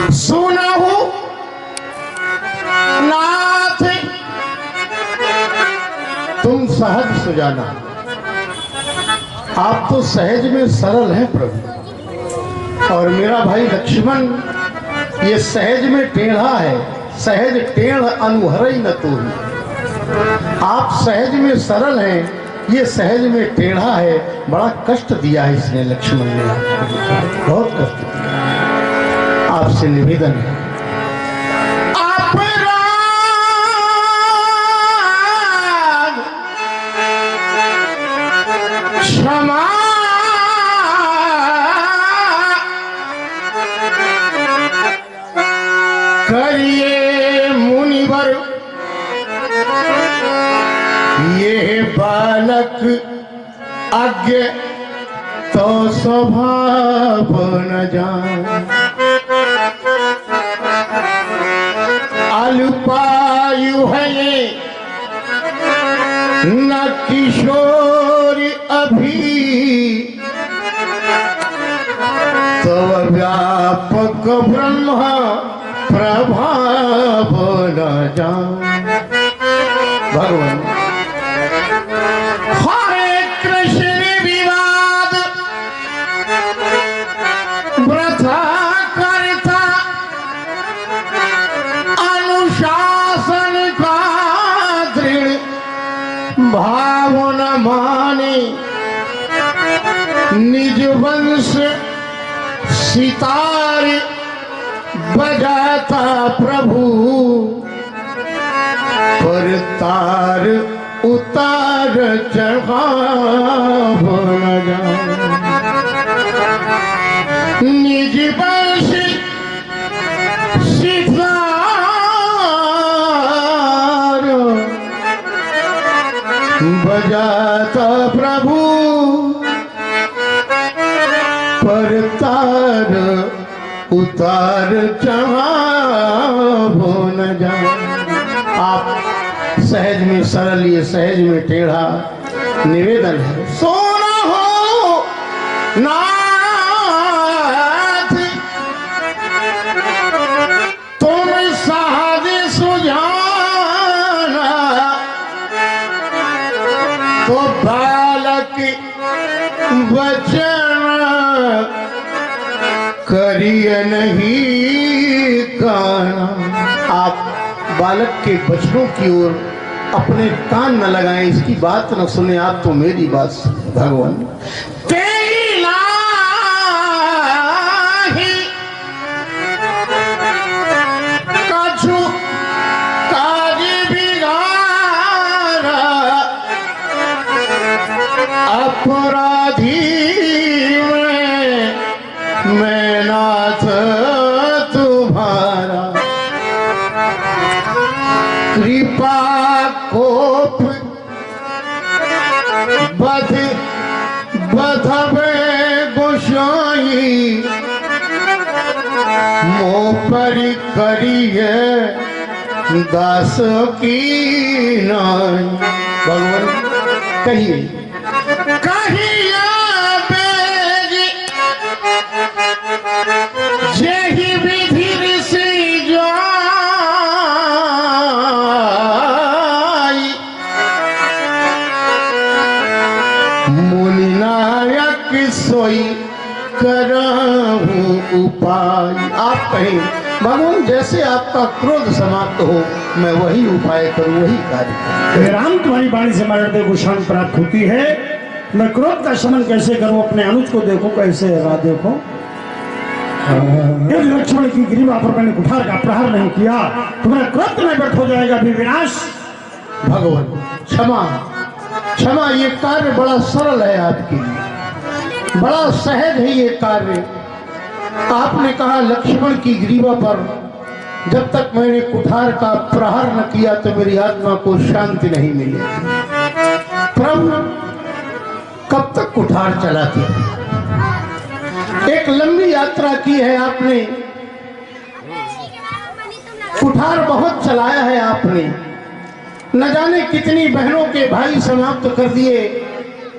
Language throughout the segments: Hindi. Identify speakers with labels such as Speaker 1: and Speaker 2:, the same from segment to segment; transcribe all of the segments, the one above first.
Speaker 1: सुना हूं नाथ तुम सहज सुजाना, आप तो सहज में सरल हैं प्रभु, और मेरा भाई लक्ष्मण ये सहज में टेढ़ा है। सहज टेढ़ अनुहरई न तू, आप सहज में सरल हैं, ये सहज में टेढ़ा है। बड़ा कष्ट दिया है इसने, लक्ष्मण ने आपको बहुत कष्ट दिया। आपसे निवेदन है आप क्षमा करिए मुनिवर, ये बालक अज्ञ तो स्वभाव न जान, अल्पायु है ये न किशोर अभी, तो व्यापक ब्रह्म प्रभाव न जान। भगवान हरे कृष्ण विवाद व्रता करता, अनुशासन का दृढ़ भाव न माने, निज वंश सितार बजाता प्रभु, पर तार उतार चढ़ाव न जाए। निज वंश सितार बजाता प्रभु, पर तार उतार चढ़ाव न जाए। आप सहज में सरल, ये सहज में टेढ़ा, निवेदन है सोना हो नाथ तुम सहज सुजाना, तो बालक वचन करिए नहीं काना। आप बालक के बचनों की ओर अपने कान न लगाएं, इसकी बात न सुने, आप तो मेरी बात सुने। भगवान तेरी नाही कछु काज बिगाड़ा, अपराधी मैं नाथ तुम्हारा, कृपा कोप बध बधवे गोसाई, मोह पर करिए दास की नाई। भगवान कहिए कहिए जेहि विधि ऋषि जाई, मुनि नायक सोई करहु उपाय। आप कहें भगवान जैसे आपका क्रोध समाप्त हो, मैं वही उपाय करूं, वही कार्य करूं।
Speaker 2: राम तुम्हारी वाणी से हमारे हृदय को शांति प्राप्त होती है। मैं क्रोध का शमन कैसे करूं, अपने अनुज को देखो कैसे है, देखो यदि लक्ष्मण की ग्रीवा पर मैंने कुठार का प्रहार नहीं किया, तुम्हारा क्रोध में व्यर्थ हो जाएगा भी विनाश।
Speaker 1: भगवान क्षमा क्षमा, ये कार्य बड़ा सरल है आपके लिए, बड़ा सहज है ये कार्य। आपने कहा लक्ष्मण की ग्रीवा पर जब तक मैंने कुठार का प्रहार न किया तो मेरी आत्मा को शांति नहीं मिली। प्रभु कब तक कुठार चलाते हैं? एक लंबी यात्रा की है आपने, कुठार बहुत चलाया है आपने, न जाने कितनी बहनों के भाई समाप्त कर दिए,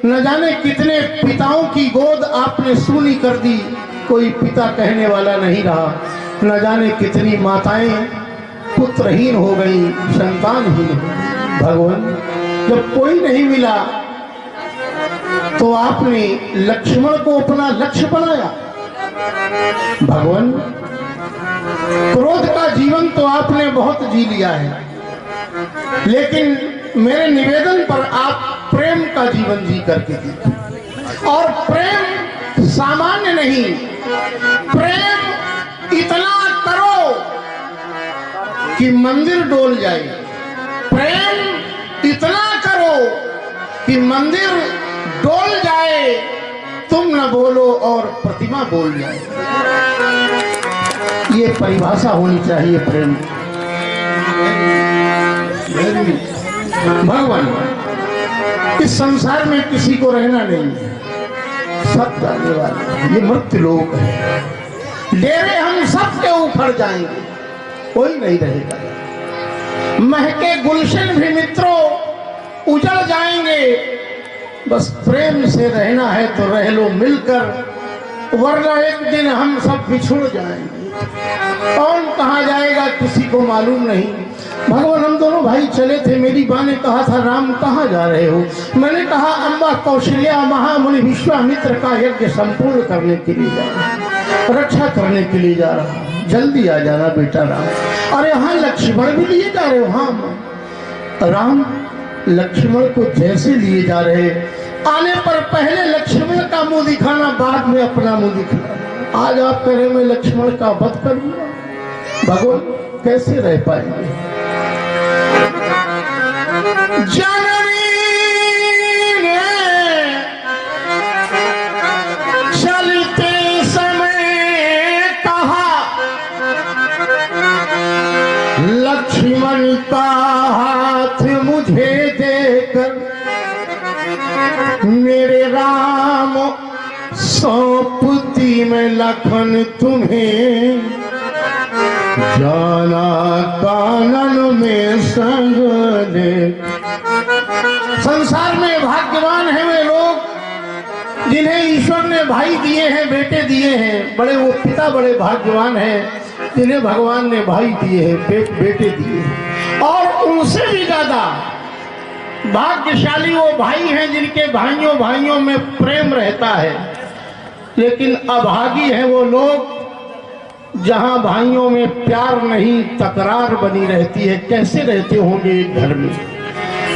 Speaker 1: न जाने कितने पिताओं की गोद आपने सूनी कर दी, कोई पिता कहने वाला नहीं रहा। न जाने कितनी माताएं पुत्रहीन हो गई, संतानहीन हो गई। भगवान, जब कोई नहीं मिला तो आपने लक्ष्मण को अपना लक्ष्य बनाया। भगवान, क्रोध का जीवन तो आपने बहुत जी लिया है, लेकिन मेरे निवेदन पर आप प्रेम का जीवन जी करके दीजिए। और प्रेम सामान्य नहीं, प्रेम इतना करो कि मंदिर डोल जाए, प्रेम इतना करो कि मंदिर डोल जाए, तुम न बोलो और प्रतिमा बोल जाए। ये परिभाषा होनी चाहिए प्रेम। भगवान, इस संसार में किसी को रहना नहीं है, सब जाने वाले, ये मृत्यु लोक है। डेरे हम सब के ऊपर जाएंगे, कोई नहीं रहेगा। महके गुलशन भी मित्रों उजड़ जाएंगे। बस प्रेम से रहना है तो रह लो मिलकर, वरना एक दिन हम सब बिछुड़ जाएंगे। कौन कहाँ जाएगा किसी को मालूम नहीं। भगवान, हम दोनों भाई चले थे, मेरी माँ ने कहा था राम कहाँ जा रहे हो? मैंने कहा अम्बा कौशल्या महामुनि विश्वामित्र का यज्ञ संपूर्ण करने के लिए जा रहा, रक्षा करने के लिए जा रहा, जल्दी आ जाना बेटा राम। और यहाँ लक्ष्मण भी लिए जा रहे हो? हाँ राम, लक्ष्मण को जैसे लिए जा रहे, आने पर पहले लक्ष्मण का मुंह दिखाना, बाद में अपना मुंह दिखाना। आज आप कह रहे मैं लक्ष्मण का वध कर दूंगा, भगवान कैसे रह पाएंगे? जननी ने चलते समय कहा, लक्ष्मण का हाथ मुझे देकर मेरे राम सौंपती मैं लखन तुम्हें, जाना कानन में संग ले। संसार में भाग्यवान है वे लोग जिन्हें ईश्वर ने भाई दिए हैं, बेटे दिए हैं। बड़े वो पिता बड़े भाग्यवान हैं जिन्हें भगवान ने भाई दिए हैं, बेटे दिए हैं। और उनसे भी ज्यादा भाग्यशाली वो भाई हैं जिनके भाइयों भाइयों में प्रेम रहता है। लेकिन अभागी है वो लोग जहां भाइयों में प्यार नहीं, तकरार बनी रहती है। कैसे रहते होंगे एक घर में?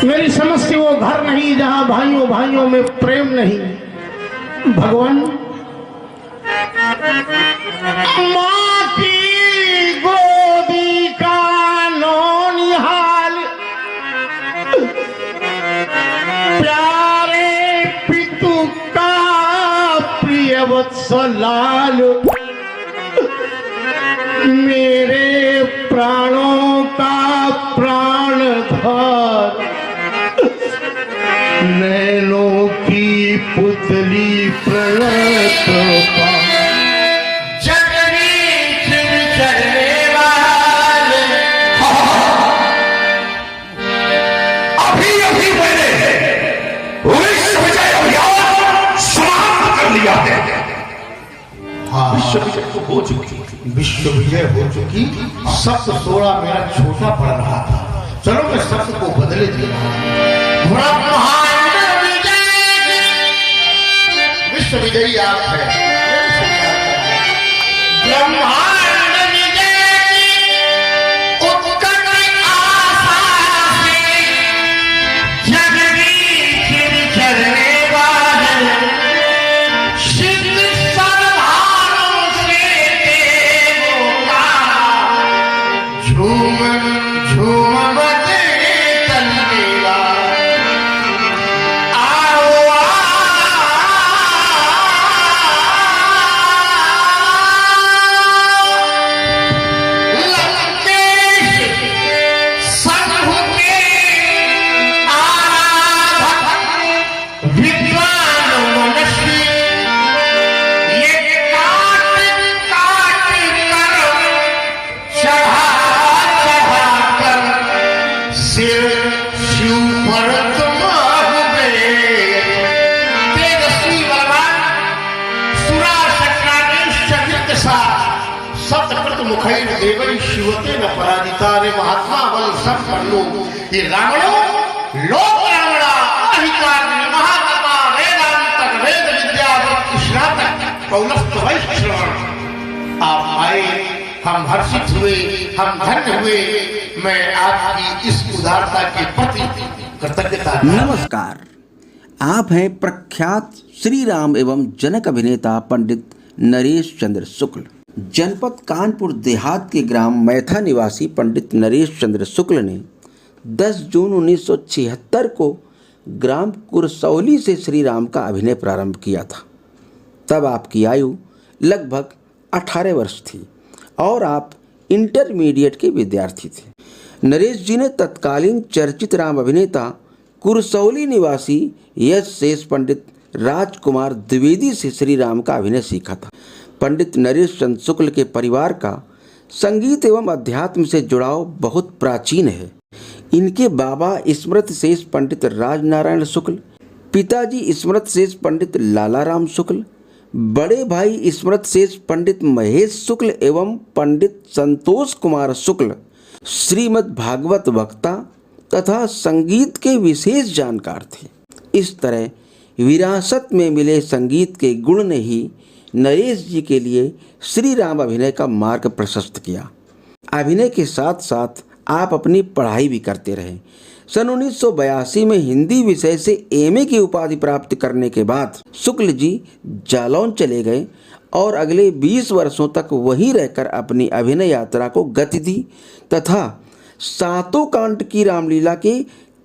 Speaker 1: मेरी समझ से वो घर नहीं जहां भाइयों भाइयों में प्रेम नहीं। भगवान, माँ की गोदी का नौनिहाल, प्यारे पितु का प्रिय वत्सलाल, मेरे प्राणों का प्राणधर, नैनों की पुतली प्रणत जननी चिर चलने वाले।
Speaker 3: अभी अभी मैंने विश्व विजय अभियान समाप्त कर लिया है।
Speaker 1: हाँ, विश्व विजय तो हो चुकी, विश्व विजय हो चुकी। शब्द थोड़ा मेरा छोटा पड़ रहा था, चलो मैं शब्द को बदले दे रहा हूं। ब्रह्मांड विजय, विश्व विजयी आप है। ब्रह्मांड विजय उत्कट आशा से जननी चिर चलने वाले, सिद्ध सरदारों से देवों का झूम झूम बजे तलने वाले। आओ आओ
Speaker 3: मुखैर देवै शिवते न पराजिता। रे महात्मा बल संपन्नो ये रावणो लोक रावणा अहिकार महात्मा वेदांत वेद विद्या स्नातक पौलस्त वैश्रवण। आप आए, हम हर्षित हुए, हम धन्य हुए। मैं आपकी इस उदारता के प्रति कृतज्ञता।
Speaker 4: नमस्कार, आप हैं प्रख्यात श्री राम एवं जनक अभिनेता पंडित नरेश चंद्र शुक्ल। जनपद कानपुर देहात के ग्राम मैथा निवासी पंडित नरेश चंद्र शुक्ल ने 10 जून 1976 को ग्राम कुरसौली से श्री राम का अभिनय प्रारंभ किया था। तब आपकी आयु लगभग 18 वर्ष थी और आप इंटरमीडिएट के विद्यार्थी थे। नरेश जी ने तत्कालीन चर्चित राम अभिनेता कुरसौली निवासी यश शेष पंडित राजकुमार द्विवेदी से श्री राम का अभिनय सीखा था। पंडित नरेश चंद्र शुक्ल के परिवार का संगीत एवं अध्यात्म से जुड़ाव बहुत प्राचीन है। इनके बाबा स्मृत शेष पंडित राजनारायण शुक्ल, पिताजी स्मृत शेष पंडित लालाराम शुक्ल, बड़े भाई स्मृत शेष पंडित महेश शुक्ल एवं पंडित संतोष कुमार शुक्ल श्रीमद् भागवत वक्ता तथा संगीत के विशेष जानकार थे। इस तरह विरासत में मिले संगीत के गुण ने ही नरेश जी के लिए श्री राम अभिनय का मार्ग प्रशस्त किया। अभिनय के साथ साथ आप अपनी पढ़ाई भी करते रहे। सन 1982 में हिंदी विषय से एमए की उपाधि प्राप्त करने के बाद शुक्ल जी जालौन चले गए और अगले 20 वर्षों तक वहीं रहकर अपनी अभिनय यात्रा को गति दी तथा सातों कांड की रामलीला के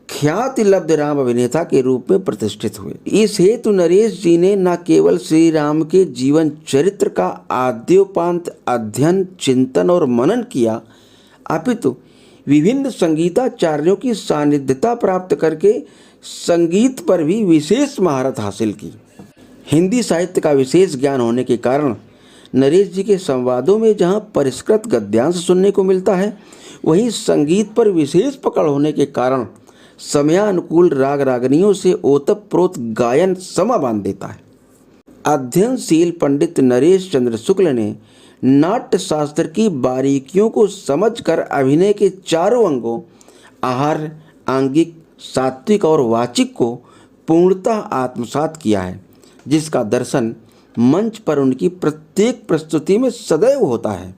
Speaker 4: ख्याति लब्ध राम अभिनेता के रूप में प्रतिष्ठित हुए। इस हेतु नरेश जी ने न केवल श्री राम के जीवन चरित्र का आद्योपांत अध्ययन, चिंतन और मनन किया, अपितु विभिन्न संगीताचार्यों की सानिध्यता प्राप्त करके संगीत पर भी विशेष महारत हासिल की। हिंदी साहित्य का विशेष ज्ञान होने के कारण नरेश जी के संवादों में जहाँ परिष्कृत गद्यांश सुनने को मिलता है, वहीं संगीत पर विशेष पकड़ होने के कारण समयानुकूल राग रागनियों से ओतप्रोत गायन समा बांध देता है। अध्ययनशील पंडित नरेश चंद्र शुक्ल ने नाट्य शास्त्र की बारीकियों को समझकर अभिनय के चारों अंगों आहार, आंगिक, सात्विक और वाचिक को पूर्णतः आत्मसात किया है, जिसका दर्शन मंच पर उनकी प्रत्येक प्रस्तुति में सदैव होता है।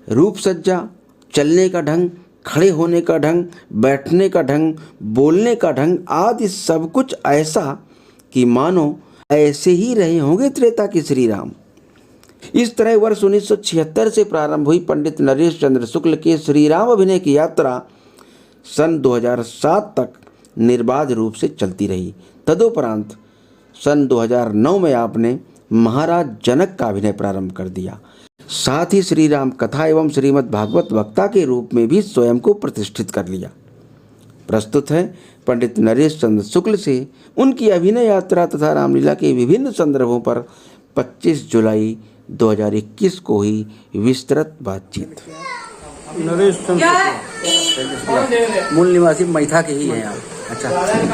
Speaker 4: रूप सज्जा, चलने का ढंग, खड़े होने का ढंग, बैठने का ढंग, बोलने का ढंग आदि सब कुछ ऐसा कि मानो ऐसे ही रहे होंगे त्रेता के श्री राम। इस तरह वर्ष 1976 से प्रारंभ हुई पंडित नरेश चंद्र शुक्ल के श्री राम अभिनय की यात्रा सन 2007 तक निर्बाध रूप से चलती रही। तदुपरांत सन 2009 में आपने महाराज जनक का अभिनय प्रारंभ कर दिया। साथ ही श्री राम कथा एवं श्रीमद् भागवत वक्ता के रूप में भी स्वयं को प्रतिष्ठित कर लिया। प्रस्तुत है पंडित नरेश चंद्र शुक्ल से उनकी अभिनय यात्रा तथा रामलीला के विभिन्न संदर्भों पर 25 जुलाई 2021 को ही विस्तृत बातचीत।
Speaker 2: नरेश चंद्र
Speaker 4: मूल निवासी मैथा के ही हैं आप। अच्छा,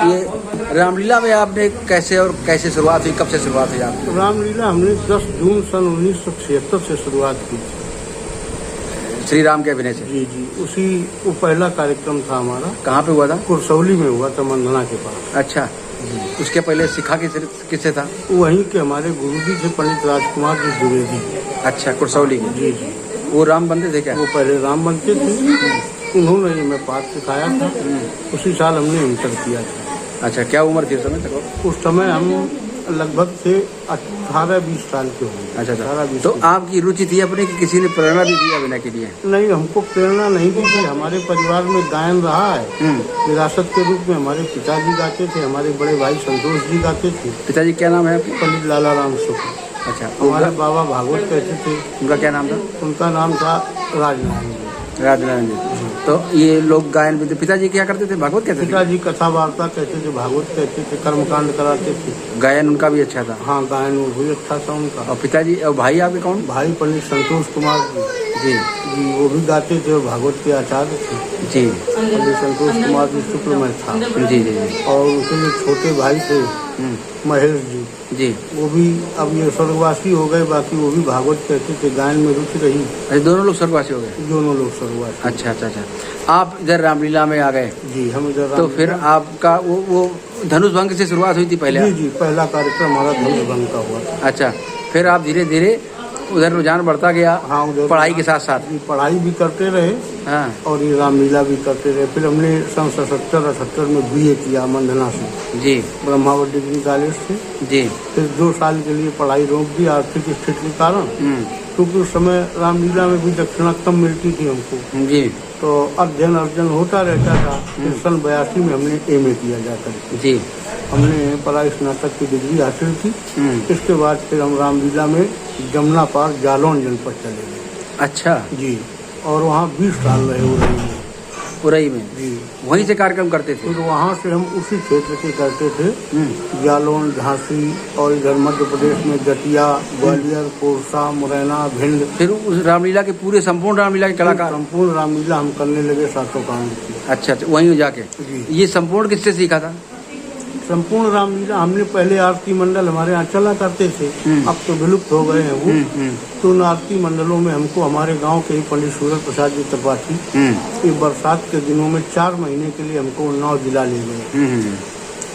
Speaker 4: ये रामलीला में आपने कैसे और कैसे शुरुआत हुई, कब से शुरुआत हुई आपकी?
Speaker 2: रामलीला हमने 10 जून सन 1976 से शुरुआत की
Speaker 4: श्री राम के अभिनय से?
Speaker 2: जी, उसी वो पहला कार्यक्रम था हमारा।
Speaker 4: कहाँ पे हुआ था?
Speaker 2: कुरसौली में हुआ था, मंधना के पास।
Speaker 4: अच्छा, उसके पहले सिखा किससे था?
Speaker 2: वहीं के हमारे गुरु जी थे पंडित राजकुमार जी द्विवेदी।
Speaker 4: अच्छा, कुरसौली में?
Speaker 2: जी।
Speaker 4: वो राम बनते थे क्या?
Speaker 2: वो पहले राम बनते थे, उन्होंने हमें पाठ सिखाया था। उसी साल हमने इंटर किया था।
Speaker 4: अच्छा, क्या उम्र थी उस समय तक?
Speaker 2: उस समय हम लगभग थे 18-20 साल के होंगे।
Speaker 4: अच्छा,
Speaker 2: 18-20।
Speaker 4: तो आपकी रुचि थी अपने कि किसी ने प्रेरणा भी दी अभिनय के लिए?
Speaker 2: नहीं, हमको प्रेरणा नहीं दी थी। हमारे परिवार में गायन रहा है विरासत के रूप में। हमारे पिताजी गाते थे, हमारे बड़े भाई संतोष जी गाते थे।
Speaker 4: पिताजी क्या नाम है?
Speaker 2: पंडित लालाराम शुक्ल।
Speaker 4: अच्छा,
Speaker 2: हमारे बाबा भागवत कहते थे।
Speaker 4: उनका क्या नाम था?
Speaker 2: उनका नाम था राजनारायण जी।
Speaker 4: राजनारायण जी। तो ये लोग गायन भी, पिताजी क्या करते थे? भागवत कहते थे?
Speaker 2: पिताजी कथा वार्ता कहते थे, भागवत कहते थे, कर्मकांड कराते थे।
Speaker 4: गायन उनका भी अच्छा था?
Speaker 2: हाँ, गायन भी अच्छा था उनका।
Speaker 4: और पिताजी और भाई आपके कौन?
Speaker 2: भाई पंडित संतोष कुमार जी, वो भी गाते थे और भागवत के आचार्य थे।
Speaker 4: जी,
Speaker 2: पंडित संतोष कुमार जी शुक्ल में था।
Speaker 4: जी।
Speaker 2: और उसके जो छोटे भाई थे महेश जी,
Speaker 4: जी।
Speaker 2: वो भी अब ये स्वर्गवासी हो गए, बाकी वो भी भागवत कहते थे, गायन में रुचि रही।
Speaker 4: अरे दोनों लोग स्वर्गवासी हो गए?
Speaker 2: दोनों लोग स्वर्गवासी।
Speaker 4: अच्छा अच्छा अच्छा। आप इधर रामलीला में आ गए?
Speaker 2: जी, हम इधर।
Speaker 4: तो फिर आपका वो धनुष भंग से शुरुआत हुई थी पहले?
Speaker 2: जी जी, पहला कार्यक्रम हमारा धनुष भंग का हुआ था।
Speaker 4: अच्छा, फिर आप धीरे धीरे उधर रुझान बढ़ता गया?
Speaker 2: हाँ, उधर
Speaker 4: पढ़ाई के साथ साथ?
Speaker 2: पढ़ाई भी करते रहे।
Speaker 4: हाँ।
Speaker 2: और ये रामलीला भी करते रहे। फिर हमने सन 77-78 में BA किया मंधना से।
Speaker 4: जी।
Speaker 2: ब्रह्मावत डिग्री कॉलेज से।
Speaker 4: जी।
Speaker 2: फिर 2 साल के लिए पढ़ाई रोक दी आर्थिक स्थिति के कारण, क्योंकि उस समय रामलीला में भी दक्षिणा कम मिलती थी हमको।
Speaker 4: जी।
Speaker 2: तो अध्ययन अर्जन होता रहता था। फिर सन 82 में हमने MA किया जाकर।
Speaker 4: जी।
Speaker 2: हमने पराई स्नातक की डिग्री हासिल की। इसके बाद फिर हम रामलीला में जमुना पार जालौन जनपद चले गए।
Speaker 4: अच्छा
Speaker 2: जी। और वहाँ 20 साल रहे उरई में।
Speaker 4: उरई में?
Speaker 2: जी।
Speaker 4: वहीं से कार्यक्रम करते थे?
Speaker 2: फिर वहाँ से हम उसी क्षेत्र के करते थे, जालौन, झांसी, और इधर मध्य प्रदेश में दतिया, ग्वालियर, कोरसा, मुरैना, भिंड।
Speaker 4: फिर उस रामलीला के पूरे संपूर्ण रामलीला के कलाकार?
Speaker 2: संपूर्ण रामलीला हम करने लगे 7 कांड की।
Speaker 4: अच्छा अच्छा, वहीं जाके?
Speaker 2: जी।
Speaker 4: ये संपूर्ण किससे सीखा था?
Speaker 2: संपूर्ण रामलीला हमने पहले आरती मंडल हमारे यहाँ चला करते थे, अब तो विलुप्त हो गए हैं वो। तो उन आरती मंडलों में हमको हमारे गांव के ही पंडित सूरज प्रसाद जी त्रिपाठी ये बरसात के दिनों में 4 महीने के लिए हमको उन्नाव जिला ले गए।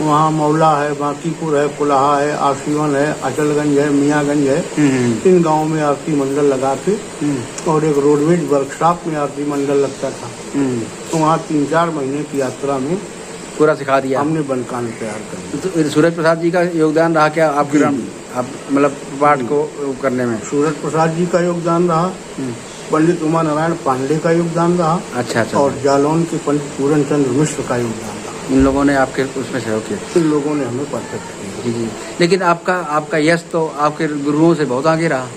Speaker 2: वहाँ मौला है, बांकीपुर है, कुलाहा है, आशीवन है, अचलगंज है, मियाँगंज है। इन गाँव में आरती मंडल लगा के, और एक रोडवेज वर्कशॉप में आरती मंडल लगता था। तो वहाँ 3-4 महीने की यात्रा में
Speaker 4: पूरा सिखा दिया
Speaker 2: हमने बनकान तैयार कर।
Speaker 4: तो सूरज प्रसाद जी का योगदान रहा क्या आपके आप मतलब पाठ को करने में?
Speaker 2: सूरज प्रसाद जी का योगदान रहा, पंडित उमा नारायण पांडे का योगदान रहा।
Speaker 4: अच्छा अच्छा।
Speaker 2: और जालौन के पंडित पूरन चंद्र मिश्र का योगदान रहा।
Speaker 4: इन लोगों ने आपके उसमें सहयोग किया?
Speaker 2: इन लोगों ने हमें परफेक्ट किया।
Speaker 4: जी जी। लेकिन आपका यश तो आपके गुरुओं से बहुत आगे रहा,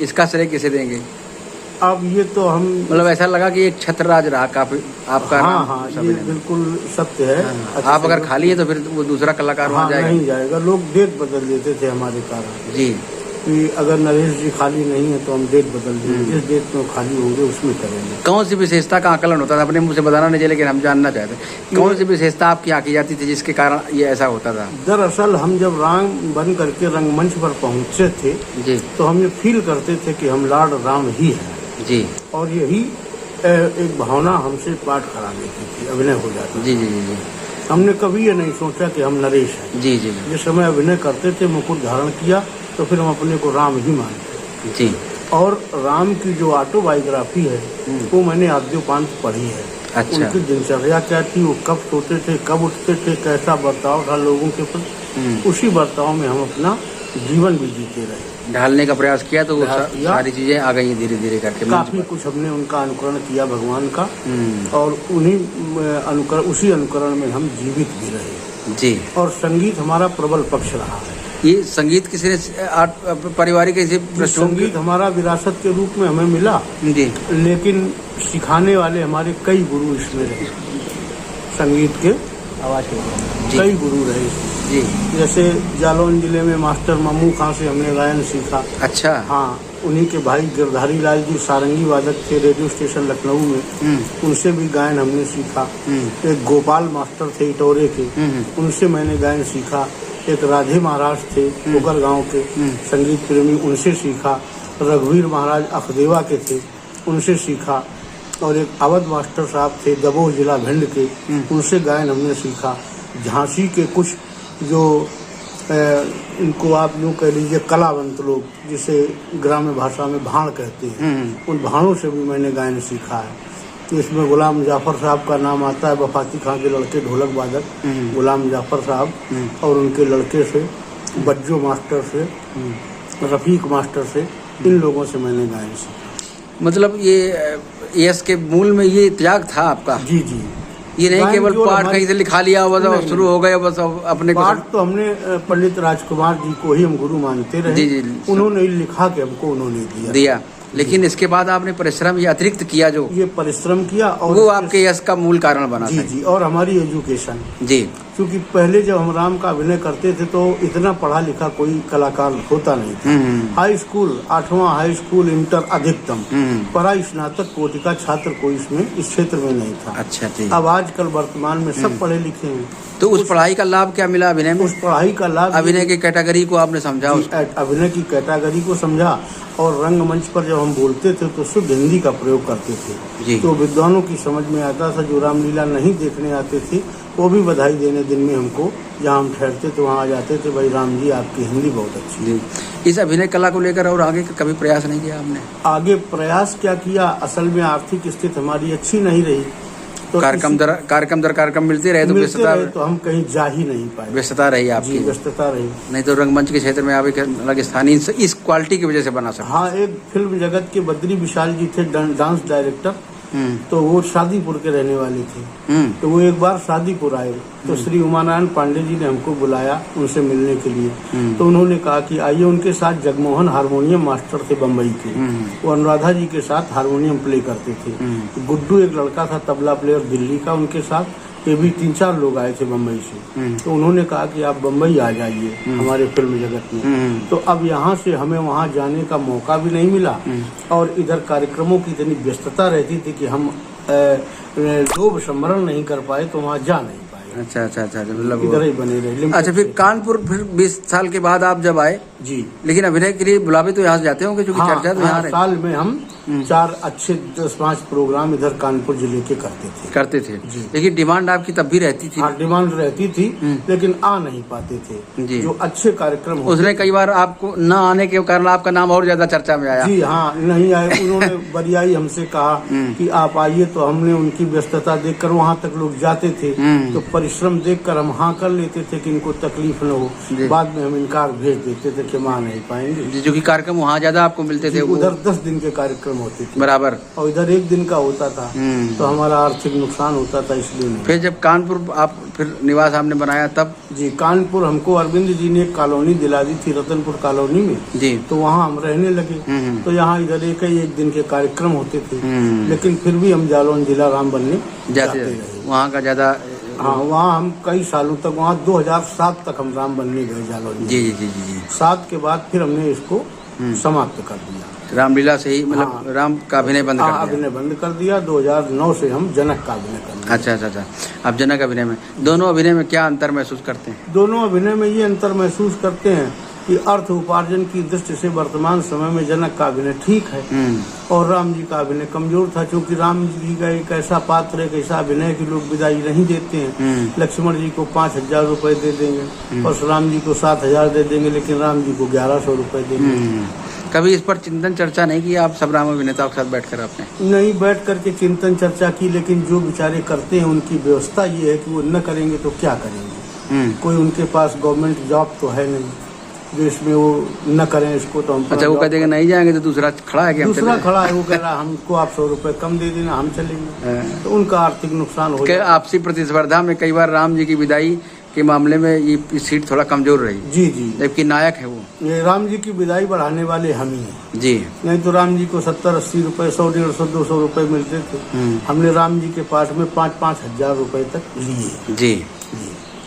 Speaker 4: इसका श्रेय किसे देंगे?
Speaker 2: अब ये तो हम
Speaker 4: मतलब ऐसा लगा कि एक छत्रराज रहा काफी आपका।
Speaker 2: हाँ, ये बिल्कुल सत्य है।
Speaker 4: अच्छा, आप अगर खाली है तो फिर वो दूसरा कलाकार वहाँ जाएगा?
Speaker 2: नहीं जाएगा। लोग डेट बदल देते थे हमारे कारण।
Speaker 4: जी।
Speaker 2: कि अगर नरेश जी खाली नहीं है तो हम डेट बदल देंगे, जिस डेट में खाली होंगे उसमें करेंगे।
Speaker 4: कौन सी विशेषता का आकलन होता था? अपने मुँह से बताना नहीं चाहिए, लेकिन हम जानना चाहते हैं कौन सी विशेषता आपकी आंकी जाती थी जिसके कारण ये ऐसा होता था?
Speaker 2: दरअसल हम जब राम बन करके रंगमंच पर पहुँचे थे
Speaker 4: जी,
Speaker 2: तो हम ये फील करते थे कि हम लॉर्ड राम ही हैं।
Speaker 4: जी।
Speaker 2: और यही एक भावना हमसे पाठ करा देती थी, अभिनय हो जाता।
Speaker 4: जी जी जी।
Speaker 2: हमने कभी ये नहीं सोचा कि हम नरेश हैं।
Speaker 4: जी जी।
Speaker 2: जिस समय अभिनय करते थे, मुकुट धारण किया, तो फिर हम अपने को राम ही मानते।
Speaker 4: जी।
Speaker 2: और राम की जो ऑटोबायोग्राफी है वो मैंने आद्योपांत पढ़ी है।
Speaker 4: अच्छा।
Speaker 2: उनकी दिनचर्या क्या थी, वो कब सोते थे, कब उठते थे, कैसा बर्ताव था लोगों के प्रति, उसी बर्ताव में हम अपना जीवन भी जीते रहे।
Speaker 4: ढालने का प्रयास किया तो वो सारी चीजें आ गई धीरे धीरे करके।
Speaker 2: काफी कुछ हमने उनका अनुकरण किया भगवान का, और उन्हीं उसी अनुकरण में हम जीवित भी रहे।
Speaker 4: जी।
Speaker 2: और संगीत हमारा प्रबल पक्ष रहा है।
Speaker 4: ये संगीत किसी ने पारिवारिक
Speaker 2: संगीत हमारा विरासत के रूप में हमें मिला।
Speaker 4: जी।
Speaker 2: लेकिन सिखाने वाले हमारे कई गुरु इसमें रहे, संगीत के आवाज के कई गुरु रहे।
Speaker 4: जी।
Speaker 2: जैसे जालौन जिले में मास्टर मामू खां से हमने गायन सीखा।
Speaker 4: अच्छा।
Speaker 2: हाँ, उन्हीं के भाई गिरधारी लाल जी सारंगी वादक थे रेडियो स्टेशन लखनऊ में, उनसे भी गायन हमने सीखा। एक गोपाल मास्टर थे इटोरे के, उनसे मैंने गायन सीखा। एक राधे महाराज थे उगर गांव के संगीत प्रेमी, उनसे सीखा। रघुवीर महाराज अखदेवा के थे, उनसे सीखा। और एक अवध मास्टर साहब थे दबोह जिला भिंड के, उनसे गायन हमने सीखा। झांसी के कुछ जो इनको आप यूँ कह लीजिए कलावंत लोग, जिसे ग्राम्य भाषा में भाण कहते हैं, उन भाणों से भी मैंने गायन सीखा है। इसमें गुलाम जाफर साहब का नाम आता है, वफाती खां के लड़के ढोलक वादक गुलाम जाफर साहब, और उनके लड़के से बज्जो मास्टर से, रफीक मास्टर से, इन लोगों से मैंने गायन सीखा।
Speaker 4: मतलब ये यश के मूल में ये त्याग था आपका?
Speaker 2: जी जी।
Speaker 4: ये नहीं केवल पाठ कहीं से लिखा लिया बस शुरू हो गया बस अपने
Speaker 2: पाठ तो हमने पंडित राजकुमार जी को ही हम गुरु मानते रहे।
Speaker 4: जी जी।
Speaker 2: उन्होंने लिखा के हमको उन्होंने दिया।
Speaker 4: लेकिन इसके बाद आपने परिश्रम ये अतिरिक्त किया, जो
Speaker 2: ये परिश्रम किया, और
Speaker 4: वो आपके यश का मूल कारण बना।
Speaker 2: जी जी। और हमारी एजुकेशन।
Speaker 4: जी।
Speaker 2: क्योंकि पहले जब हम राम का अभिनय करते थे तो इतना पढ़ा लिखा कोई कलाकार होता नहीं था। हाई स्कूल 8वां हाई स्कूल इंटर अधिकतम, पढ़ाई स्नातक कोटि का छात्र कोई इसमें इस क्षेत्र में नहीं था।
Speaker 4: अच्छा जी।
Speaker 2: अब आजकल वर्तमान में सब पढ़े लिखे हैं।
Speaker 4: तो उस पढ़ाई का लाभ क्या मिला अभिनय में?
Speaker 2: उस पढ़ाई का लाभ,
Speaker 4: अभिनय की कैटेगरी को आपने समझा?
Speaker 2: अभिनय की कैटेगरी को समझा, और रंगमंच पर जब हम बोलते थे तो शुद्ध हिंदी का प्रयोग करते थे, तो विद्वानों की समझ में आता था। जो रामलीला नहीं देखने आते थे वो भी बधाई देने दिन में हमको, जहाँ हम ठहरते थे वहाँ आ जाते थे, भाई राम जी आपकी हिंदी बहुत अच्छी है।
Speaker 4: इस अभिनय कला को लेकर और आगे कभी प्रयास नहीं किया आपने?
Speaker 2: आगे प्रयास क्या किया, असल में आर्थिक स्थिति हमारी अच्छी नहीं रही, तो
Speaker 4: कार्यक्रम दर कार्यक्रम मिलते रहे
Speaker 2: तो हम कहीं जा ही नहीं पाए।
Speaker 4: व्यस्तता रही आपकी?
Speaker 2: व्यस्तता रही,
Speaker 4: नहीं तो रंगमंच के क्षेत्र में आप एक अलग स्थानीय इस क्वालिटी की वजह से बना सकते।
Speaker 2: हाँ, एक फिल्म जगत के बद्री विशाल जी थे डांस डायरेक्टर, तो वो शादीपुर के रहने वाले थे। तो वो एक बार शादीपुर आए तो श्री उमानारायण पांडे जी ने हमको बुलाया उनसे मिलने के लिए। तो उन्होंने कहा कि आइए, उनके साथ जगमोहन हारमोनियम मास्टर थे बम्बई के, वो अनुराधा जी के साथ हारमोनियम प्ले करते थे। गुड्डू एक लड़का था तबला प्लेयर दिल्ली का, उनके साथ ये भी 3-4 लोग आए थे बम्बई से। तो उन्होंने कहा कि आप बम्बई आ जाइए हमारे फिल्म जगत में। तो अब यहाँ से हमें वहाँ जाने का मौका भी नहीं मिला, और इधर कार्यक्रमों की इतनी व्यस्तता रहती थी कि हम लोभ सम्मरण नहीं कर पाए, तो वहाँ जा नहीं पाए।
Speaker 4: अच्छा, मतलब
Speaker 2: इधर ही बने रहे।
Speaker 4: अच्छा, फिर कानपुर फिर 20 साल के बाद आप जब आए
Speaker 2: जी,
Speaker 4: लेकिन अभिनय के लिए बुलावे तो यहाँ से जाते होंगे, क्योंकि चर्चा तो यहाँ
Speaker 2: साल में हम 4 अच्छे 10-5 प्रोग्राम इधर कानपुर जिले के करते थे।
Speaker 4: लेकिन डिमांड आपकी तब भी रहती थी?
Speaker 2: हाँ, डिमांड रहती थी, लेकिन आ नहीं पाते थे
Speaker 4: जी।
Speaker 2: जो अच्छे कार्यक्रम
Speaker 4: उसने कई बार आपको न आने के कारण आपका नाम और ज्यादा चर्चा में आया।
Speaker 2: जी हाँ, नहीं आए। उन्होंने बरियाई हमसे कहा कि आप आइए, तो हमने उनकी व्यस्तता देखकर वहाँ तक लोग जाते थे, तो परिश्रम देखकर हम हाँ कर लेते थे कि इनको तकलीफ न हो। बाद में हम इनकार भेज देते थे कि वहाँ नहीं पाएंगे,
Speaker 4: जो कि कार्यक्रम वहाँ ज्यादा आपको मिलते थे।
Speaker 2: उधर 10 दिन के कार्यक्रम होते थे
Speaker 4: बराबर,
Speaker 2: और इधर 1 दिन का होता था, तो हमारा आर्थिक नुकसान होता था, इसलिए नहीं।
Speaker 4: फिर जब कानपुर आप फिर निवास आपने बनाया तब?
Speaker 2: जी, कानपुर हमको अरविंद जी ने एक कॉलोनी दिला दी थी रतनपुर कॉलोनी में जी, तो वहाँ हम रहने लगे। तो यहाँ इधर एक दिन के कार्यक्रम होते थे, लेकिन फिर भी हम जालौन जिला राम बनने जाते रहे।
Speaker 4: वहाँ का ज्यादा,
Speaker 2: हाँ, वहाँ हम कई सालों तक, वहाँ 2007 तक हम राम बनने गए जालौन।
Speaker 4: जी।
Speaker 2: 7 के बाद फिर हमने इसको समाप्त कर दिया।
Speaker 4: रामलीला से ही मतलब राम का अभिनय बंद कर दिया?
Speaker 2: अभिनय बंद कर दिया। 2009 से हम जनक का अभिनय कर दिया।
Speaker 4: अच्छा। अब जनक अभिनय में, दोनों अभिनय में क्या अंतर महसूस करते हैं?
Speaker 2: दोनों अभिनय में ये अंतर महसूस करते हैं कि अर्थ उपार्जन की दृष्टि से वर्तमान समय में जनक का अभिनय ठीक है, और राम जी का अभिनय कमजोर था, क्योंकि राम जी का एक ऐसा पात्र है, एक ऐसा अभिनय कि लोग विदाई नहीं देते हैं। लक्ष्मण जी को 5,000 रुपए दे देंगे, परशुराम जी को 7,000 दे देंगे, लेकिन राम जी को 1,100 रुपए देंगे।
Speaker 4: कभी इस पर चिंतन चर्चा नहीं की आप सब राम अभिनेताओं के साथ बैठकर? आपने
Speaker 2: नहीं बैठ करके चिंतन चर्चा की, लेकिन जो बेचारे करते हैं उनकी व्यवस्था ये है कि वो न करेंगे तो क्या करेंगे। कोई उनके पास गवर्नमेंट जॉब तो है नहीं जो इसमें वो न करें इसको, तो हम
Speaker 4: अच्छा, वो कह देंगे नहीं जाएंगे तो दूसरा खड़ा है,
Speaker 2: दूसरा खड़ा है, वो कह रहा हमको आप 100 रुपए कम दे देना, हम चलेंगे, तो उनका आर्थिक नुकसान हो जाएगा।
Speaker 4: आपसी प्रतिस्पर्धा में कई बार राम जी की विदाई के मामले में ये सीट थोड़ा कमजोर रही।
Speaker 2: जी,
Speaker 4: जबकि नायक है वो।
Speaker 2: ये राम जी की विदाई बढ़ाने वाले हम ही हैं
Speaker 4: जी।
Speaker 2: नहीं तो राम जी को 70-80 रुपए, 100, 150, 200 रुपए मिलते थे। हमने राम जी के पास में 5-5 हजार रुपए तक लिए
Speaker 4: जी।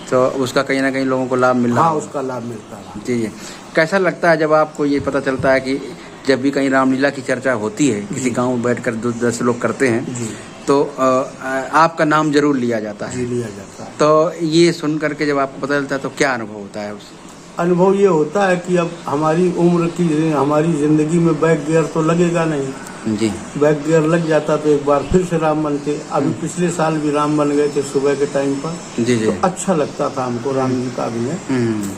Speaker 4: तो उसका कहीं ना कहीं लोगों को लाभ मिल रहा?
Speaker 2: हाँ, उसका लाभ मिलता है
Speaker 4: जी। कैसा लगता है जब आपको ये पता चलता है कि जब भी कहीं रामलीला की चर्चा होती है, किसी गाँव में बैठ कर 10 लोग करते हैं तो आपका नाम जरूर लिया जाता है?
Speaker 2: लिया जाता है।
Speaker 4: तो ये सुन करके जब आपको पता चलता है तो क्या अनुभव होता है? उस
Speaker 2: अनुभव ये होता है कि अब हमारी उम्र की, हमारी जिंदगी में बैक गियर तो लगेगा नहीं
Speaker 4: जी।
Speaker 2: बैक गियर लग जाता तो एक बार फिर से राम बनते। अभी पिछले साल भी राम बन गए थे सुबह के टाइम पर
Speaker 4: जी।
Speaker 2: तो अच्छा लगता था हमको राम जी का अभिनय।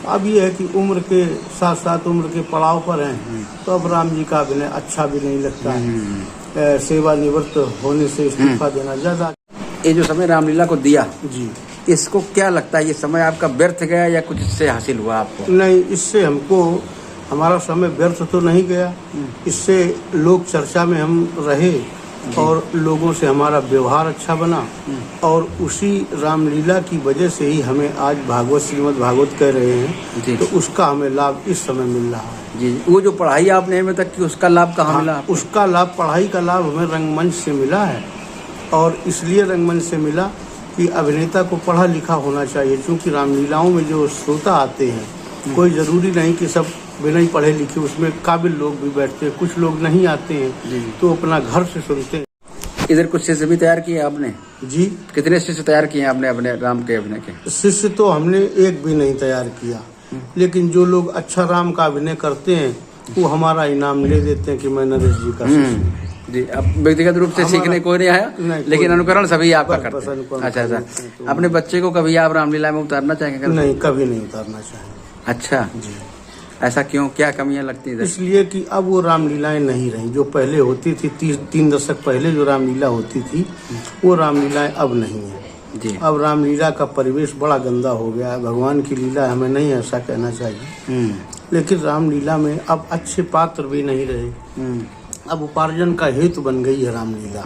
Speaker 2: अब ये है कि उम्र के साथ साथ उम्र के पड़ाव पर हैं, तो अब राम जी का अभिनय अच्छा भी नहीं लगता है। सेवा निवृत्त होने से इस्तीफा देना ज्यादा।
Speaker 4: ये जो समय रामलीला को दिया
Speaker 2: जी,
Speaker 4: इसको क्या लगता है, ये समय आपका व्यर्थ गया या कुछ इससे हासिल हुआ आपको?
Speaker 2: नहीं, इससे हमको हमारा समय व्यर्थ तो नहीं गया। इससे लोक चर्चा में हम रहे और लोगों से हमारा व्यवहार अच्छा बना, और उसी रामलीला की वजह से ही हमें आज भागवत, श्रीमद् भागवत कह रहे हैं, तो उसका हमें लाभ इस समय मिल रहा है
Speaker 4: जी। वो जो पढ़ाई आपने में तक की, उसका लाभ कहाँ मिला?
Speaker 2: उसका लाभ, पढ़ाई का लाभ हमें रंगमंच से मिला है, और इसलिए रंगमंच से मिला कि अभिनेता को पढ़ा लिखा होना चाहिए, क्योंकि रामलीलाओं में जो श्रोता आते हैं कोई ज़रूरी नहीं कि सब बिना ही पढ़े लिखे, उसमें काबिल लोग भी बैठते हैं, कुछ लोग नहीं आते हैं तो अपना घर से सुनते हैं।
Speaker 4: इधर कुछ शिष्य भी तैयार किए आपने?
Speaker 2: जी।
Speaker 4: कितने शिष्य तैयार किए आपने अपने राम के अभिनय के?
Speaker 2: शिष्य तो हमने एक भी नहीं तैयार किया, लेकिन जो लोग अच्छा राम का अभिनय करते हैं वो हमारा इनाम ले देते हैं कि मैं नरेश जी का शिष्य।
Speaker 4: जी। अब व्यक्तिगत रूप से सीखने कोई नहीं आया, लेकिन अनुकरण सभी आपका
Speaker 2: बस
Speaker 4: करते हैं।
Speaker 2: अनुकरण
Speaker 4: अच्छा अच्छा।
Speaker 2: तो
Speaker 4: अपने बच्चे को कभी आप रामलीला में उतारना चाहेंगे?
Speaker 2: नहीं, कभी नहीं उतारना चाहेंगे।
Speaker 4: अच्छा
Speaker 2: जी।
Speaker 4: ऐसा क्यों, क्या कमियां लगती हैं?
Speaker 2: इसलिए कि अब वो रामलीलाएं नहीं रही जो पहले होती थी। 3 दशक पहले जो रामलीला होती थी वो रामलीलाएं अब नहीं है
Speaker 4: जी।
Speaker 2: अब रामलीला का परिवेश बड़ा गंदा हो गया है। भगवान की लीला, हमें नहीं ऐसा कहना चाहिए, लेकिन रामलीला में अब अच्छे पात्र भी नहीं रहे। अब उपार्जन का हेतु बन गई है रामलीला।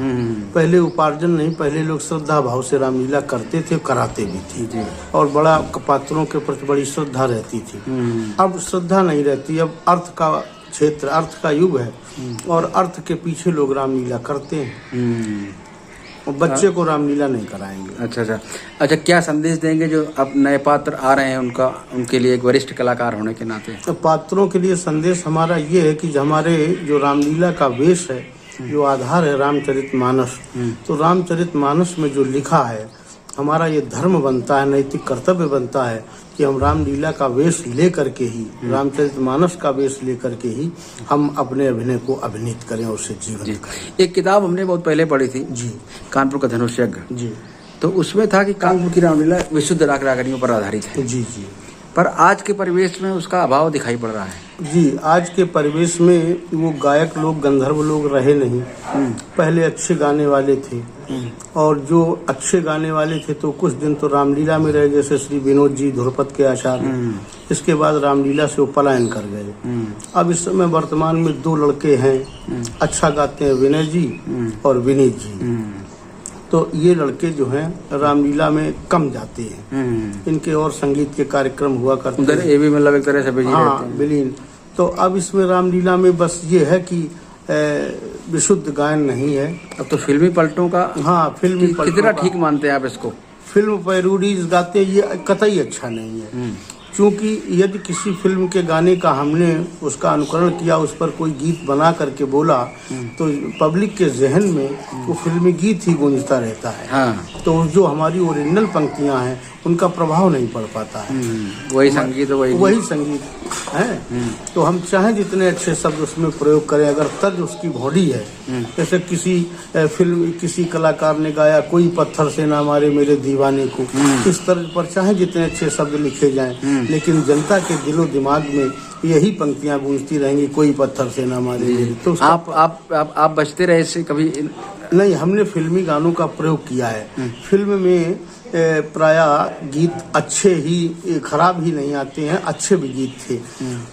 Speaker 2: पहले उपार्जन नहीं, पहले लोग श्रद्धा भाव से रामलीला करते थे, कराते भी थे और बड़ा पात्रों के प्रति बड़ी श्रद्धा रहती थी। अब श्रद्धा नहीं रहती, अब अर्थ का क्षेत्र, अर्थ का युग है और अर्थ के पीछे लोग रामलीला करते हैं और बच्चे को रामलीला नहीं कराएंगे।
Speaker 4: अच्छा अच्छा अच्छा। क्या संदेश देंगे जो अब नए पात्र आ रहे हैं उनके लिए एक वरिष्ठ कलाकार होने के नाते?
Speaker 2: तो पात्रों के लिए संदेश हमारा ये है कि हमारे जो रामलीला का वेश है, जो आधार है रामचरितमानस, तो रामचरितमानस में जो लिखा है हमारा ये धर्म बनता है, नैतिक कर्तव्य बनता है कि हम रामलीला का वेश लेकर के ही, रामचरितमानस का वेश लेकर के ही हम अपने अभिनय को अभिनीत करें और उसे जीवन करें।
Speaker 4: एक किताब हमने बहुत पहले पढ़ी थी
Speaker 2: जी,
Speaker 4: कानपुर का धनुष यज्ञ
Speaker 2: जी।
Speaker 4: तो उसमें था कि कानपुर की रामलीला विशुद्ध राग रागनियों पर आधारित है।
Speaker 2: जी जी।
Speaker 4: पर आज के परिवेश में उसका अभाव दिखाई पड़ रहा है।
Speaker 2: जी, आज के परिवेश में वो गायक लोग, गंधर्व लोग रहे नहीं। पहले अच्छे गाने वाले थे और जो अच्छे गाने वाले थे तो कुछ दिन तो रामलीला में रहे, जैसे श्री विनोद जी धुरपद के आचार्य। इसके बाद रामलीला से वो पलायन कर गए। अब इस समय वर्तमान में 2 लड़के हैं, अच्छा गाते हैं, विनय जी और विनीत जी। तो ये लड़के जो हैं रामलीला में कम जाते हैं, इनके और संगीत के कार्यक्रम हुआ करते
Speaker 4: उधर ये भी मतलब एक तरह से बिजी रहते हैं।
Speaker 2: विलीन। तो अब इसमें रामलीला में बस ये है कि विशुद्ध गायन नहीं है।
Speaker 4: अब तो फिल्मी पलटों का,
Speaker 2: हाँ, फिल्मी
Speaker 4: कितना ठीक मानते हैं आप इसको?
Speaker 2: फिल्म पैरोडीज गाते, ये कतई अच्छा नहीं है। क्योंकि यदि किसी फिल्म के गाने का हमने उसका अनुकरण किया, उस पर कोई गीत बना करके बोला, तो पब्लिक के जहन में वो फिल्मी गीत ही गूंजता रहता है।
Speaker 4: हाँ।
Speaker 2: तो जो हमारी ओरिजिनल पंक्तियां हैं उनका प्रभाव नहीं पड़ पाता है।
Speaker 4: वही संगीत,
Speaker 2: वही संगीत है। तो हम चाहे जितने अच्छे शब्द उसमें प्रयोग करें, अगर तर्ज उसकी भौड़ी है, जैसे किसी फिल्म, किसी कलाकार ने गाया कोई पत्थर से ना मारे मेरे दीवाने को, इस तर्ज पर चाहे जितने अच्छे शब्द लिखे जाएं, लेकिन जनता के दिलो दिमाग में यही पंक्तियां गूंजती रहेंगी, कोई पत्थर से ना मारे मेरे। तो
Speaker 4: आप बचते रहे इससे कभी?
Speaker 2: नहीं, हमने फिल्मी गानों का प्रयोग किया है। फिल्म में प्राय गीत अच्छे ही, खराब ही नहीं आते हैं, अच्छे भी गीत थे।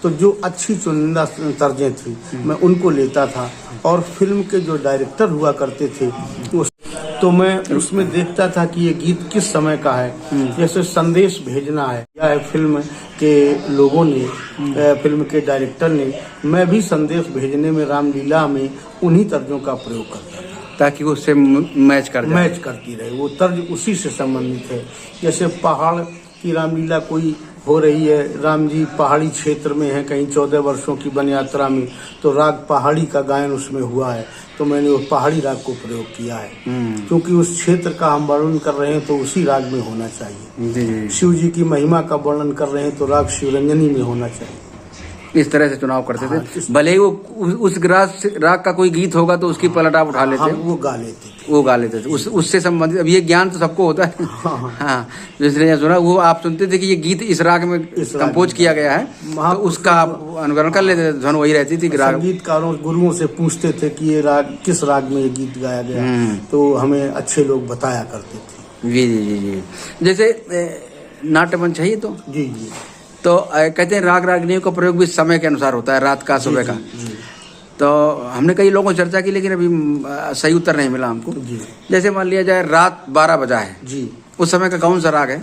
Speaker 2: तो जो अच्छी चुनिंदा तर्जें थी मैं उनको लेता था और फिल्म के जो डायरेक्टर हुआ करते थे तो मैं उसमें देखता था कि ये गीत किस समय का है। जैसे संदेश भेजना है या फिल्म के लोगों ने, फिल्म के डायरेक्टर ने, मैं भी संदेश भेजने में रामलीला में उन्हीं तर्जों का प्रयोग करता था
Speaker 4: ताकि वो उससे मैच
Speaker 2: करती रहे। वो तर्ज उसी से संबंधित है। जैसे पहाड़ की रामलीला कोई हो रही है, राम जी पहाड़ी क्षेत्र में है, कहीं 14 वर्षों की वन यात्रा में, तो राग पहाड़ी का गायन उसमें हुआ है, तो मैंने उस पहाड़ी राग को प्रयोग किया है। क्योंकि उस क्षेत्र का हम वर्णन कर रहे हैं तो उसी राग में होना चाहिए। शिव जी की महिमा का वर्णन कर रहे हैं तो राग शिवरंजनी में होना चाहिए।
Speaker 4: इस तरह से चुनाव करते थे। भले ही वो उस राग का कोई गीत होगा तो उसकी पलट आप उठा लेते,
Speaker 2: वो गा लेते थे।
Speaker 4: उससे संबंधित। अब ये ज्ञान तो सबको होता है। हाँ, जिसने सुना वो आप सुनते थे कि ये गीत इस राग में कंपोज किया गया है, तो उसका आप अनुकरण कर लेते थे। धुन वही रहती थी।
Speaker 2: संगीतकारों, गुरुओं से पूछते थे कि ये राग किस राग में ये गीत गाया गया, तो हमें अच्छे लोग बताया करते थे।
Speaker 4: जी जी जी। जैसे नाट्य मंच चाहिए तो
Speaker 2: जी जी,
Speaker 4: तो कहते हैं राग रागनियों का प्रयोग भी समय के अनुसार होता है, रात का, सुबह का। तो हमने कई लोगों को चर्चा की, लेकिन अभी सही उत्तर नहीं मिला हमको। जैसे मान लिया जाए रात 12 बजा है
Speaker 2: जी,
Speaker 4: उस समय का कौन सा राग है?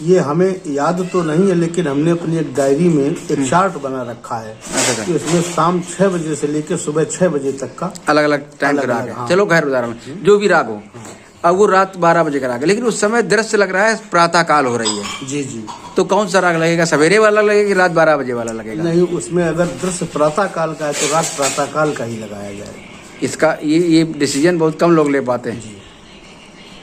Speaker 2: ये हमें याद तो नहीं है, लेकिन हमने अपनी एक डायरी में एक चार्ट बना रखा है। तो इसमें शाम 6 बजे से लेकर सुबह 6 बजे तक का
Speaker 4: अलग अलग टाइम का राग है। चलो खैर, उदाहरण जो भी राग हो, अब वो रात 12 बजे का राग है, लेकिन उस समय दृश्य लग रहा है प्रातः काल हो रही है।
Speaker 2: जी जी।
Speaker 4: तो कौन सा राग लगेगा, सवेरे वाला लगेगा कि रात 12 बजे वाला लगेगा?
Speaker 2: नहीं, उसमें अगर दृश्य प्रातः काल का है तो रात प्रातः काल का ही लगाया जाए।
Speaker 4: इसका ये डिसीजन बहुत कम लोग ले पाते हैं।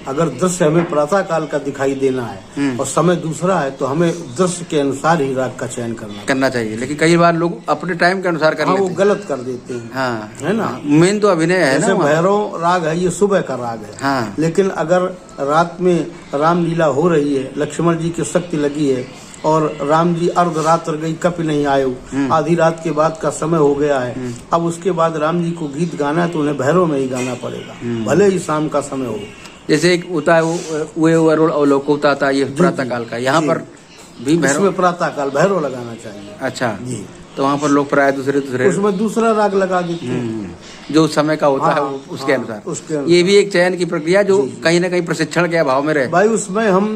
Speaker 2: अगर दृश्य हमें प्रातः काल का दिखाई देना है और समय दूसरा है तो हमें दृश्य के अनुसार ही राग का चयन करना
Speaker 4: चाहिए। लेकिन कई बार लोग अपने टाइम के अनुसार कर लेते हैं।
Speaker 2: वो गलत कर देते हैं।
Speaker 4: हाँ,
Speaker 2: है ना।
Speaker 4: मेन तो अभिनय है ना।
Speaker 2: भैरव राग है, ये सुबह का राग है।
Speaker 4: हाँ।
Speaker 2: लेकिन अगर रात में रामलीला हो रही है, लक्ष्मण जी की शक्ति लगी है और राम जी अर्धरात्र गई कपि नहीं आयो, आधी रात के बाद का समय हो गया है, अब उसके बाद राम जी को गीत गाना है तो उन्हें भैरव में ही गाना पड़ेगा, भले ही शाम का समय हो।
Speaker 4: जैसे एक होता है वो अरुण अवलोक होता था, ये प्रातः काल का, यहाँ पर भी भैरव,
Speaker 2: प्रातः काल भैरव लगाना चाहिए।
Speaker 4: अच्छा
Speaker 2: जी।
Speaker 4: तो वहाँ पर लोग प्राय दूसरे
Speaker 2: उसमें दूसरा राग लगा देते हैं
Speaker 4: जो समय का होता है उसके अनुसार। ये भी एक चयन की प्रक्रिया जो कहीं ना कहीं प्रशिक्षण के अभाव में रहे।
Speaker 2: भाई उसमें हम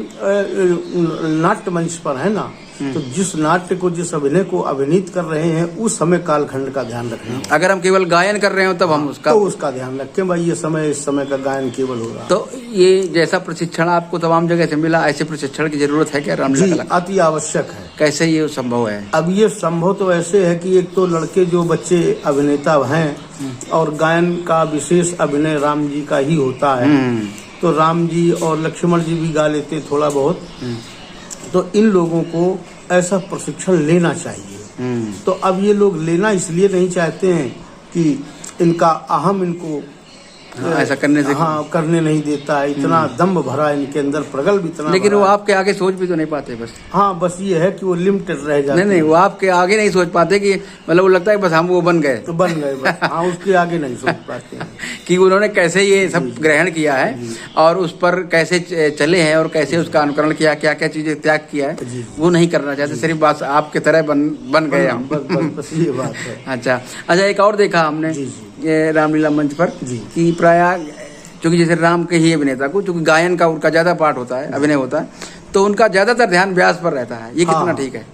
Speaker 2: नाट्य मंच पर है ना, तो जिस नाट्य को, जिस अभिनय को अभिनीत कर रहे हैं उस समय कालखंड का ध्यान रखना।
Speaker 4: अगर हम केवल गायन कर रहे हो तब हम उसका
Speaker 2: ध्यान रखें, भाई ये समय, इस समय का गायन केवल हो रहा।
Speaker 4: तो ये जैसा प्रशिक्षण आपको तमाम जगह से मिला, ऐसे प्रशिक्षण की जरूरत है क्या रामलीला?
Speaker 2: अति आवश्यक है।
Speaker 4: कैसे ये संभव है?
Speaker 2: अब ये संभव तो ऐसे है कि एक तो लड़के जो बच्चे अभिनेता हैं और गायन का विशेष अभिनय राम जी का ही होता है, तो राम जी और लक्ष्मण जी भी गा लेते थोड़ा बहुत, तो इन लोगों को ऐसा प्रशिक्षण लेना चाहिए। तो अब ये लोग लेना इसलिए नहीं चाहते हैं कि इनका अहम इनको
Speaker 4: ऐसा
Speaker 2: करने नहीं देता है, इतना दम्भ भरा इनके अंदर, प्रगल्भ इतना।
Speaker 4: लेकिन वो आपके आगे सोच भी तो नहीं पाते बस।
Speaker 2: हाँ, बस ये है कि वो लिमिटेड रह जाते।
Speaker 4: नहीं, वो आपके आगे नहीं सोच पाते कि मतलब वो लगता है बस हम वो बन गए बस।
Speaker 2: हाँ, उसके आगे नहीं सोच पाते हैं
Speaker 4: कि उन्होंने कैसे ये सब ग्रहण किया है और उस पर कैसे चले हैं और कैसे उसका अनुकरण किया, क्या क्या चीजें त्याग किया है, वो नहीं करना चाहते। सिर्फ बस आपके तरह बन गए हम।
Speaker 2: बस ये बात है।
Speaker 4: अच्छा, एक और देखा हमने ये रामलीला मंच पर कि प्राय चूंकि जैसे राम के ही अभिनेता को, चूंकि गायन का उनका ज्यादा पार्ट होता है, अभिनय होता है, तो उनका ज्यादातर ध्यान व्यास पर रहता है। ये कितना ठीक है?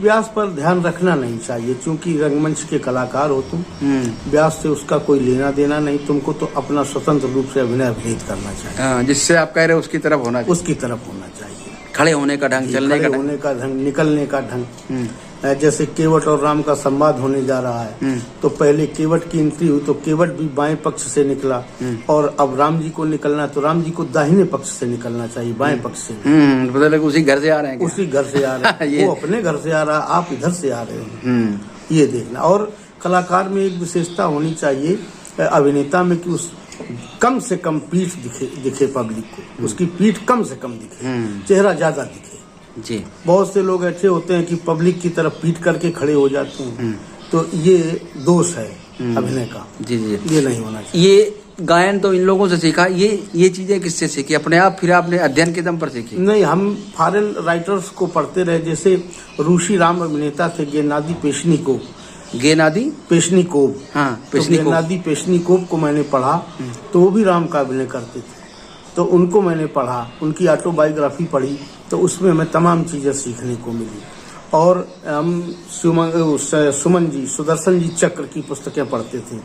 Speaker 2: व्यास पर ध्यान रखना नहीं चाहिए, क्योंकि रंगमंच के कलाकार हो तुम, व्यास से उसका कोई लेना देना नहीं। तुमको तो अपना स्वतंत्र रूप से अभिनय अभिनीत करना चाहिए।
Speaker 4: जिससे आप कह रहे हो उसकी तरफ होना चाहिए।
Speaker 2: उसकी तरफ होना चाहिए।
Speaker 4: खड़े होने का ढंग, चलने का
Speaker 2: होने का ढंग, निकलने का ढंग। जैसे केवट और राम का संवाद होने जा रहा है, तो पहले केवट की एंट्री हुई तो केवट भी बाएं पक्ष से निकला, और अब राम जी को निकलना तो राम जी को दाहिने पक्ष से निकलना चाहिए, बाएं पक्ष से।
Speaker 4: मतलब उसी घर से आ रहे हैं,
Speaker 2: उसी घर से आ रहे हैं। वो अपने घर से आ रहा है, आप इधर से आ रहे हैं, ये देखना। और कलाकार में एक विशेषता होनी चाहिए अभिनेता में कि उस कम से कम पीठ दिखे पब्लिक को, उसकी पीठ कम से कम दिखे, चेहरा ज्यादा दिखे
Speaker 4: जी।
Speaker 2: बहुत से लोग ऐसे होते हैं कि पब्लिक की तरफ पीठ करके खड़े हो जाते हैं, तो ये दोष है अभिनय का।
Speaker 4: जी,
Speaker 2: ये नहीं होना चाहिए।
Speaker 4: ये गायन तो इन लोगों से सीखा, ये चीजें किससे सीखी? अपने आप, फिर आपने अध्ययन के दम पर सीखी?
Speaker 2: नहीं, हम फॉरेन राइटर्स को पढ़ते रहे। जैसे ऋषि राम अभिनेता थे गेनादी पेशनिकोव।
Speaker 4: हाँ,
Speaker 2: गेनादी पेशनिकोव को मैंने पढ़ा, तो वो भी राम का अभिनय करते थे, तो उनको मैंने पढ़ा, उनकी ऑटोबायोग्राफी पढ़ी, तो उसमें हमें तमाम चीजें सीखने को मिली। और हम सुमन जी, सुदर्शन जी चक्र की पुस्तकें पढ़ते थे,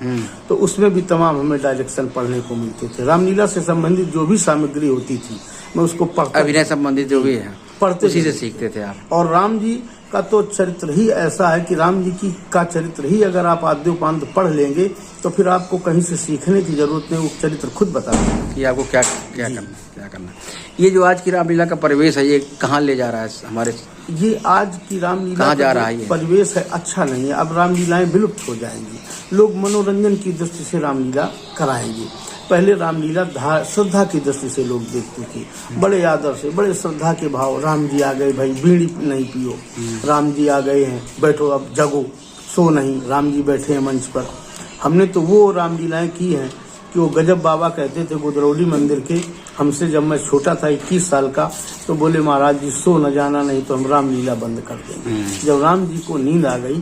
Speaker 2: तो उसमें भी तमाम हमें डायरेक्शन पढ़ने को मिलते थे। रामलीला से संबंधित जो भी सामग्री होती थी मैं उसको पढ़ता,
Speaker 4: अभिनय संबंधित जो भी है पढ़ते, उसी से सीखते थे आप।
Speaker 2: और राम जी का तो चरित्र ही ऐसा है कि राम जी का चरित्र ही अगर आप आद्योपांत पढ़ लेंगे तो फिर आपको कहीं से सीखने की जरूरत नहीं, वो चरित्र खुद बता देगा
Speaker 4: कि आपको क्या करना। ये जो आज की रामलीला का परिवेश है, ये कहाँ ले जा रहा है हमारे?
Speaker 2: ये आज की रामलीला
Speaker 4: कहाँ जा रहा है?
Speaker 2: परिवेश है अच्छा नहीं है। अब रामलीलाएं विलुप्त हो जाएंगी, लोग मनोरंजन की दृष्टि से रामलीला कराएंगे। पहले रामलीला श्रद्धा की दृष्टि से लोग देखते थे, बड़े आदर से, बड़े श्रद्धा के भाव। राम जी आ गए भाई, बीड़ी नहीं पियो, राम जी आ गए हैं, बैठो अब जगो, सो नहीं, राम जी बैठे हैं मंच पर। हमने तो वो रामलीलाएं की हैं कि वो गजब बाबा कहते थे गुदरौली मंदिर के, हमसे जब मैं छोटा था 21 साल का, तो बोले महाराज जी सो न जाना, नहीं तो हम रामलीला बंद कर देंगे। जब राम जी को नींद आ गई,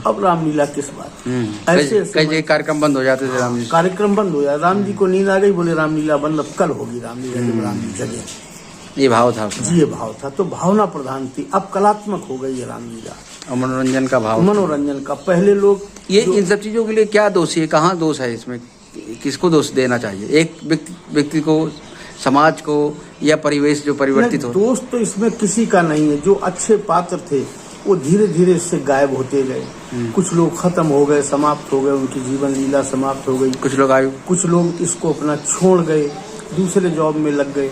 Speaker 2: अब रामलीला किस बात। ऐसे
Speaker 4: कई कार्यक्रम बंद हो जाते थे, राम जी
Speaker 2: कार्यक्रम बंद हो जाए, राम जी को नींद आ गई, बोले रामलीला बंद, अब कल होगी रामलीला जब राम जी जगे।
Speaker 4: ये भाव था
Speaker 2: जी, ये भाव था। तो भावना प्रधान थी, अब कलात्मक हो गई है रामलीला
Speaker 4: और मनोरंजन का भाव,
Speaker 2: मनोरंजन का। पहले लोग
Speaker 4: ये इन सब चीजों के लिए क्या दोषी है, कहाँ दोष है इसमें, किसको दोष देना चाहिए? एक व्यक्ति को समाज को या परिवेश जो परिवर्तित
Speaker 2: नहीं,
Speaker 4: हो?
Speaker 2: दोस्त तो इसमें किसी का नहीं है। जो अच्छे पात्र थे वो धीरे धीरे इससे गायब होते गए। कुछ लोग खत्म हो गए, समाप्त हो गए, उनकी जीवन लीला समाप्त हो गई।
Speaker 4: कुछ लोग आयु,
Speaker 2: कुछ लोग इसको अपना छोड़ गए, दूसरे जॉब में लग गए।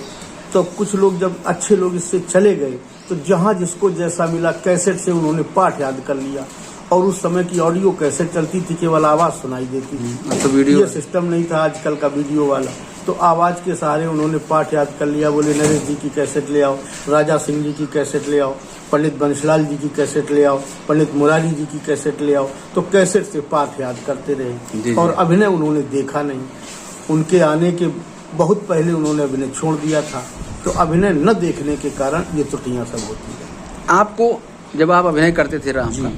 Speaker 2: तो कुछ लोग, जब अच्छे लोग इससे चले गए तो जहाँ जिसको जैसा मिला कैसेट से उन्होंने पाठ याद कर लिया। और उस समय की ऑडियो कैसेट चलती थी, केवल आवाज सुनाई देती थी।
Speaker 4: तो वीडियो
Speaker 2: ये सिस्टम नहीं था आजकल का वीडियो वाला। तो आवाज के सहारे उन्होंने पाठ याद कर लिया। बोले नरेश जी की कैसेट ले आओ, राजा सिंह जी की कैसेट ले आओ, पंडित बंशीलाल जी की कैसेट ले आओ, पंडित मुरारी जी की कैसेट ले आओ। तो कैसेट से पाठ याद करते रहे। और अभिनय उन्होंने देखा नहीं। उनके आने के बहुत पहले उन्होंने अभिनय छोड़ दिया था। तो अभिनय न देखने के कारण ये त्रुटियां सब होती है।
Speaker 4: आपको जब आप अभिनय करते थे राम का,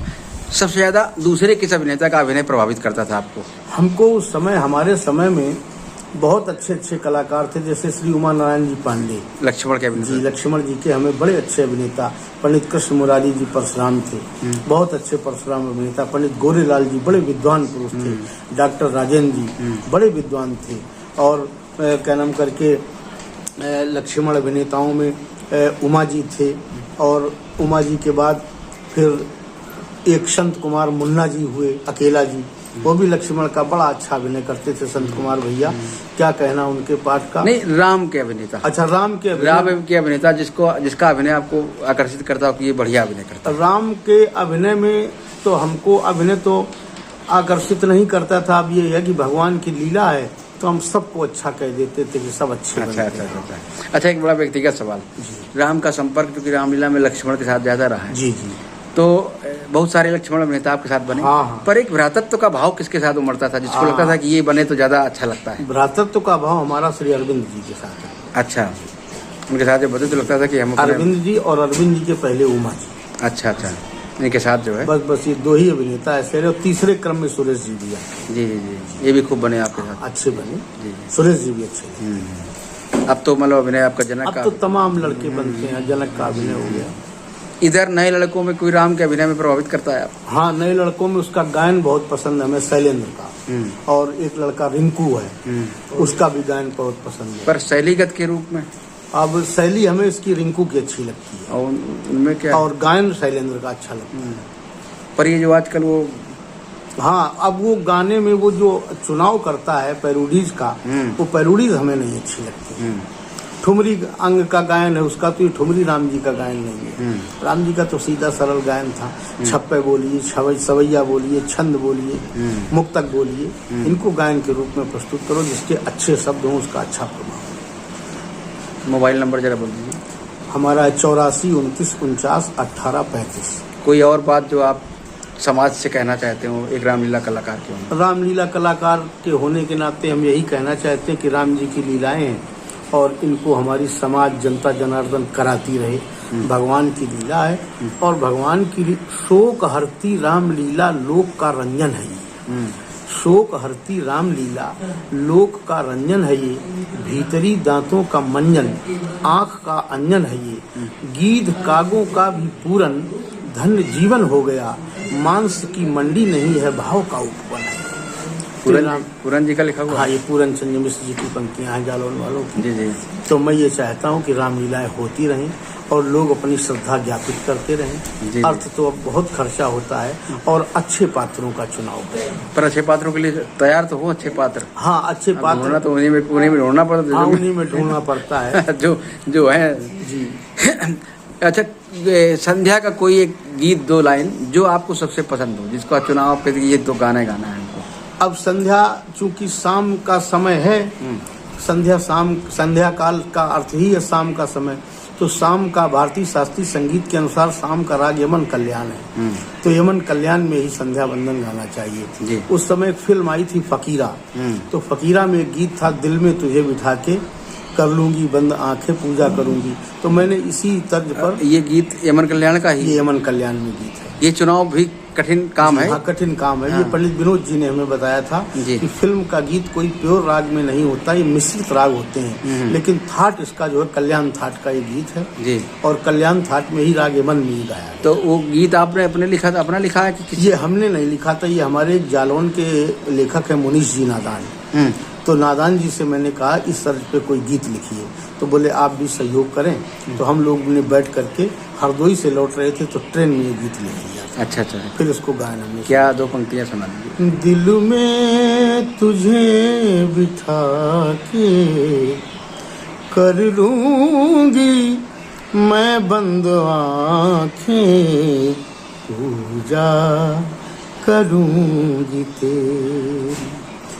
Speaker 4: सबसे ज्यादा दूसरे किस अभिनेता का अभिनय प्रभावित करता था आपको?
Speaker 2: हमको उस समय, हमारे समय में बहुत अच्छे अच्छे कलाकार थे, जैसे श्री उमा नारायण जी पांडे,
Speaker 4: लक्ष्मण के
Speaker 2: जी
Speaker 4: अभिनेता?
Speaker 2: लक्ष्मण जी के हमें बड़े अच्छे अभिनेता। पंडित कृष्ण मुरारी जी परशुराम थे, बहुत अच्छे परशुराम अभिनेता। पंडित गोरेलाल जी बड़े विद्वान पुरुष थे। डॉक्टर राजेंद्र जी बड़े विद्वान थे। और क्या नाम करके लक्ष्मण अभिनेताओं में उमा जी थे। और उमा जी के बाद फिर एक संत कुमार मुन्ना जी हुए, अकेला जी, वो भी लक्ष्मण का बड़ा अच्छा अभिनय करते थे। संत कुमार भैया, क्या कहना उनके पाठ का।
Speaker 4: नहीं, राम के अभिनेता।
Speaker 2: अच्छा, राम के
Speaker 4: अभिनेता जिसका अभिनय आपको आकर्षित करता हो कि ये बढ़िया अभिनय करता है?
Speaker 2: राम के अभिनय में तो हमको अभिनय तो आकर्षित नहीं करता था। अब ये है कि भगवान की लीला है तो हम सबको अच्छा कह देते थे कि सब अच्छे बनते हैं।
Speaker 4: अच्छा, एक बड़ा व्यक्तिगत सवाल। राम का संपर्क क्योंकि रामलीला में लक्ष्मण के साथ ज्यादा रहा है,
Speaker 2: जी जी,
Speaker 4: तो बहुत सारे लक्ष्मण अभिनेता आपके साथ बने।
Speaker 2: हाँ।
Speaker 4: पर एक भ्रातृत्व का भाव किसके साथ उमड़ता था, जिसको लगता था कि ये बने तो ज्यादा अच्छा लगता है?
Speaker 2: भ्रातृत्व का भाव हमारा श्री अरविंद जी के साथ है।
Speaker 4: अच्छा, उनके साथ जब बने तो लगता था कि हम
Speaker 2: अरविंद जी, और अरविंद जी के पहले उमा जी।
Speaker 4: अच्छा, इनके साथ जो है
Speaker 2: बस ये दो ही अभिनेता ऐसे रहे। और तीसरे क्रम में सुरेश जी भी आए।
Speaker 4: जी, ये भी खूब बने आपके साथ?
Speaker 2: अच्छे बने, सुरेश जी भी अच्छे थे।
Speaker 4: अब तो मतलब अभिनय आपका जनक
Speaker 2: अब
Speaker 4: का?
Speaker 2: तो तमाम लड़के बनते हैं, जनक का अभिनय हो गया।
Speaker 4: इधर नए लड़कों में कोई राम के अभिनय में प्रभावित करता है आप?
Speaker 2: हाँ, नए लड़कों में उसका गायन बहुत पसंद है हमें, शैलेंद्र का। और एक लड़का रिंकू है, उसका भी गायन बहुत पसंद है।
Speaker 4: पर शैलीगत के रूप में?
Speaker 2: अब शैली हमें इसकी रिंकू की अच्छी लगती है।
Speaker 4: और उनमें क्या?
Speaker 2: और गायन शैलेंद्र का अच्छा लगता है।
Speaker 4: पर ये जो आजकल वो,
Speaker 2: हाँ, अब वो गाने में वो जो चुनाव करता है पैरोडीज का, वो पैरोडीज हमें नहीं अच्छी लगती। ठुमरी अंग का गायन है उसका, तो ये ठुमरी राम जी का गायन नहीं है। राम जी का तो सीधा सरल गायन था। छप्पे बोलिए, सवैया बोलिए, छंद बोलिए, मुक्तक बोलिए, इनको गायन के रूप में प्रस्तुत करो जिसके अच्छे शब्द हों, उसका अच्छा प्रभाव।
Speaker 4: मोबाइल नंबर जरा बोल दीजिए।
Speaker 2: हमारा 84 29 49 18 35।
Speaker 4: कोई और बात जो आप समाज से कहना चाहते हो एक रामलीला कलाकार के होने?
Speaker 2: रामलीला कलाकार के होने के नाते हम यही कहना चाहते हैं कि राम जी की लीलाएं हैं और इनको हमारी समाज, जनता जनार्दन कराती रहे। भगवान की लीला है और भगवान की शोक हरती रामलीला लोक का रंजन है ये। शोक हरती रामलीला लोक का रंजन है ये। भीतरी दांतों का मंजन, आँख का अंजन है ये। गीध कागों का भी पूरन, धन्य जीवन हो गया। मांस की मंडी नहीं है, भाव का उपवन है।
Speaker 4: पूरन जी का लिखा हुआ?
Speaker 2: हाँ, ये पूरन चंद्र मिश्र जी की पंक्तियां हैं जालौन वालों की।
Speaker 4: जी।
Speaker 2: तो मैं ये चाहता हूँ कि रामलीलाएं होती रहें और लोग अपनी श्रद्धा ज्ञापित करते रहें। अर्थ तो अब बहुत खर्चा होता है और अच्छे पात्रों का चुनाव करें।
Speaker 4: पर अच्छे पात्रों के लिए तैयार तो हो अच्छे पात्र?
Speaker 2: हाँ, अच्छे पात्र
Speaker 4: तो उन्हीं में ढूंढना पड़ता है।
Speaker 2: उन्हीं में ढूंढना पड़ता है
Speaker 4: जो है
Speaker 2: जी।
Speaker 4: अच्छा, संध्या का कोई एक गीत, 2 लाइन जो आपको सबसे पसंद हो, जिसका चुनाव पे ये 2 गाने गाना है हमको?
Speaker 2: अब संध्या चूंकि शाम का समय है, संध्या काल का अर्थ ही है शाम का समय। तो शाम का भारतीय शास्त्रीय संगीत के अनुसार शाम का राग यमन कल्याण है। तो यमन कल्याण में ही संध्या वंदन गाना चाहिए। उस समय एक फिल्म आई थी फकीरा, तो फकीरा में एक गीत था, दिल में तुझे बिठा के कर लूंगी बंद आंखें पूजा करूंगी। तो मैंने इसी तर्ज पर,
Speaker 4: ये गीत यमन कल्याण का ही?
Speaker 2: ये यमन कल्याण में गीत है।
Speaker 4: ये चुनाव भी कठिन काम है।
Speaker 2: हाँ, कठिन काम है।
Speaker 4: हाँ।
Speaker 2: ये पंडित विनोद जी ने हमें बताया था
Speaker 4: जी।
Speaker 2: कि फिल्म का गीत कोई प्योर राग में नहीं होता, ये मिश्रित राग होते हैं। लेकिन थाट इसका जो है कल्याण थाट का ये गीत है
Speaker 4: जी।
Speaker 2: और कल्याण थाट में ही राग यमन में ही गाया गया।
Speaker 4: तो वो गीत आपने अपने लिखा था, अपना लिखा है कि किसी?
Speaker 2: ये हमने नहीं लिखा था, ये हमारे जालौन के लेखक है मुनीश जी नादान। तो नादान जी से मैंने कहा इस तर्ज पे कोई गीत लिखिए, तो बोले आप भी सहयोग करें। तो हम लोग ने बैठ करके हरदोई से लौट रहे थे तो ट्रेन में ये गीत लिख लिया।
Speaker 4: अच्छा अच्छा।
Speaker 2: फिर उसको गायन हमने
Speaker 4: क्या दो पंक्तियां सुना दीजिए।
Speaker 2: दिल में तुझे बिठा के कर लूंगी मैं बंद आँखें, पूजा करूंगी तेरी।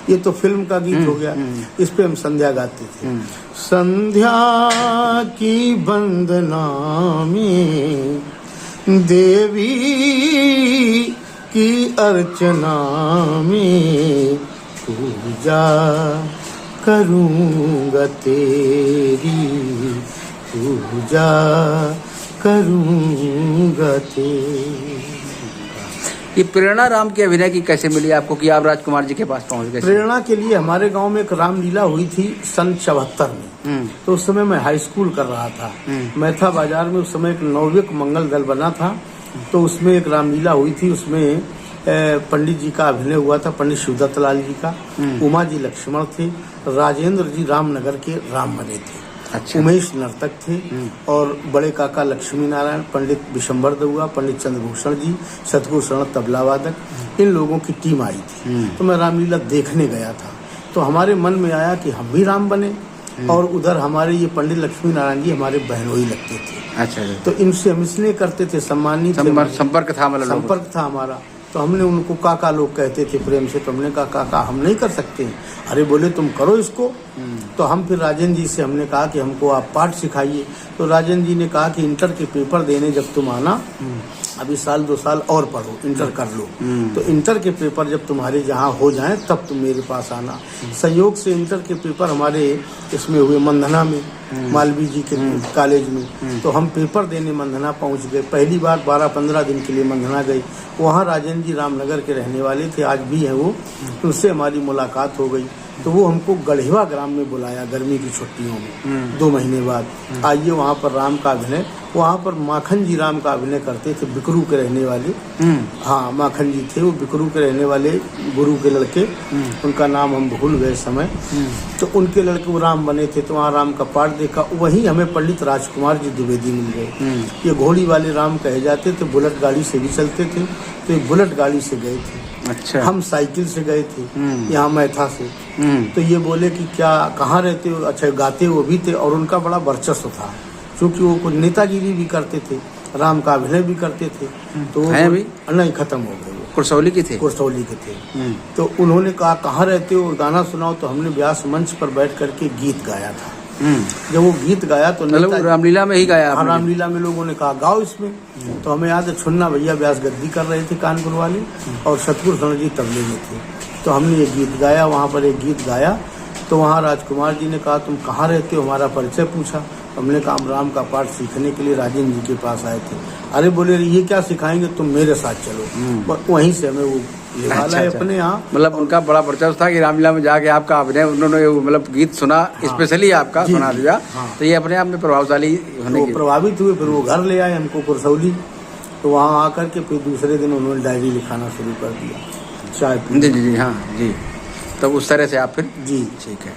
Speaker 2: ये तो फिल्म का गीत हो गया। इस पे हम संध्या गाते थे। संध्या की वंदना में देवी की अर्चना में, पूजा करूंगा तेरी, पूजा करूंगा तेरी।
Speaker 4: ये प्रेरणा राम के अभिनय की कैसे मिली आपको कि आप राजकुमार जी के पास पहुंच गए?
Speaker 2: प्रेरणा के लिए हमारे गांव में एक रामलीला हुई थी सन 74 में। तो उस समय मैं हाई स्कूल कर रहा था। मैथा बाजार में उस समय एक नवयुवक मंगल दल बना था। तो उसमें एक रामलीला हुई थी। उसमें पंडित जी का अभिनय हुआ था, पंडित शिवदत्त लाल जी का। उमा जी लक्ष्मण थे, राजेंद्र जी रामनगर के राम बने थे।
Speaker 4: अच्छा।
Speaker 2: उमेश नर्तक थे और बड़े काका लक्ष्मी नारायण, पंडित विशंबर दउआ, पंडित चंद्रभूषण जी, सतगुरु शरण तबला वादक, इन लोगों की टीम आई थी। तो मैं रामलीला देखने गया था। तो हमारे मन में आया कि हम भी राम बने और उधर हमारे ये पंडित लक्ष्मी नारायण जी हमारे बहनोई लगते थे।
Speaker 4: अच्छा।
Speaker 2: तो इनसे हम इसलिए करते थे, सम्मानित
Speaker 4: संपर्क था, मतलब
Speaker 2: संपर्क था हमारा। तो हमने उनको काका लोग कहते थे प्रेम से। तो हमने कहा काका हम नहीं कर सकते। अरे बोले तुम करो इसको। तो हम फिर राजेंद्र जी से हमने कहा कि हमको आप पाठ सिखाइए। तो राजेंद्र जी ने कहा कि इंटर के पेपर देने जब तुम आना, अभी साल 2 साल और पढ़ो, इंटर कर लो। तो इंटर के पेपर जब तुम्हारे जहाँ हो जाएं तब तुम मेरे पास आना। संयोग से इंटर के पेपर हमारे इसमें हुए मंधना में, मालवीय जी के कॉलेज में। तो हम पेपर देने मंधना पहुंच गए। पहली बार 12-15 दिन के लिए मंधना गए। वहाँ राजेंद्र जी रामनगर के रहने वाले थे, आज भी हैं वो। उनसे हमारी मुलाकात हो गई। तो वो हमको गढ़वा ग्राम में बुलाया गर्मी की छुट्टियों में 2 महीने बाद। आइए वहाँ पर राम का अभिनय। वहाँ पर माखन जी राम का अभिनय करते थे, बिकरू के रहने वाले। हाँ, माखन जी थे वो, बिकरू के रहने वाले गुरु के लड़के। उनका नाम हम भूल गए समय। तो उनके लड़के वो राम बने थे। तो वहाँ राम का पाठ देखा। वहीं हमें पंडित राजकुमार जी द्विवेदी मिल गए। ये घोड़ी वाले राम कहे जाते थे, बुलेट गाड़ी से भी चलते थे। तो ये बुलेट गाड़ी से गए थे।
Speaker 4: अच्छा।
Speaker 2: हम साइकिल से गए थे यहाँ मैथा से। तो ये बोले कि क्या कहाँ रहते हो? अच्छा, गाते वो भी थे और उनका बड़ा वर्चस्व था क्योंकि वो कुछ नेतागिरी भी करते थे, राम का अभिनय भी करते थे। तो
Speaker 4: अभी
Speaker 2: नहीं, खत्म हो गए।
Speaker 4: कुरसौली के थे?
Speaker 2: कुरसौली के थे। तो उन्होंने कहा कहाँ रहते हो, गाना सुनाओ। तो हमने व्यास मंच पर बैठ करके गीत गाया था। जब वो गीत गाया तो
Speaker 4: रामलीला में ही गाया?
Speaker 2: हाँ, रामलीला में लोगों ने कहा गाओ इसमें। तो हमें याद है छुन्ना भैया व्यास गद्दी कर रहे थे कानपुर वाले और सतगुरु शरण जी तबले में थे। तो हमने ये गीत गाया, वहाँ पर एक गीत गाया। तो वहाँ राजकुमार जी ने कहा तुम कहाँ रहते हो, हमारा परिचय पूछा। हमने कहा हम राम का पाठ सीखने के लिए राजेंद्र जी के पास आए थे। अरे बोले ये क्या सिखाएंगे, तुम मेरे साथ चलो। वहीं से हमें वो
Speaker 4: अच्छा,
Speaker 2: है अपने यहाँ।
Speaker 4: मतलब उनका बड़ा वर्चस्व था कि रामलीला में जाके आपका अभिनय उन्होंने मतलब गीत सुना। स्पेशली आपका सुना दिया। तो ये अपने आप में प्रभावशाली होने
Speaker 2: की प्रभावित हुए। फिर वो घर ले आए हमको कुरसौली। तो वहाँ आकर के फिर दूसरे दिन उन्होंने डायरी लिखाना शुरू कर दिया, चाय।
Speaker 4: जी जी जी, हाँ जी। तब उस तरह से आप फिर?
Speaker 2: जी
Speaker 4: ठीक है।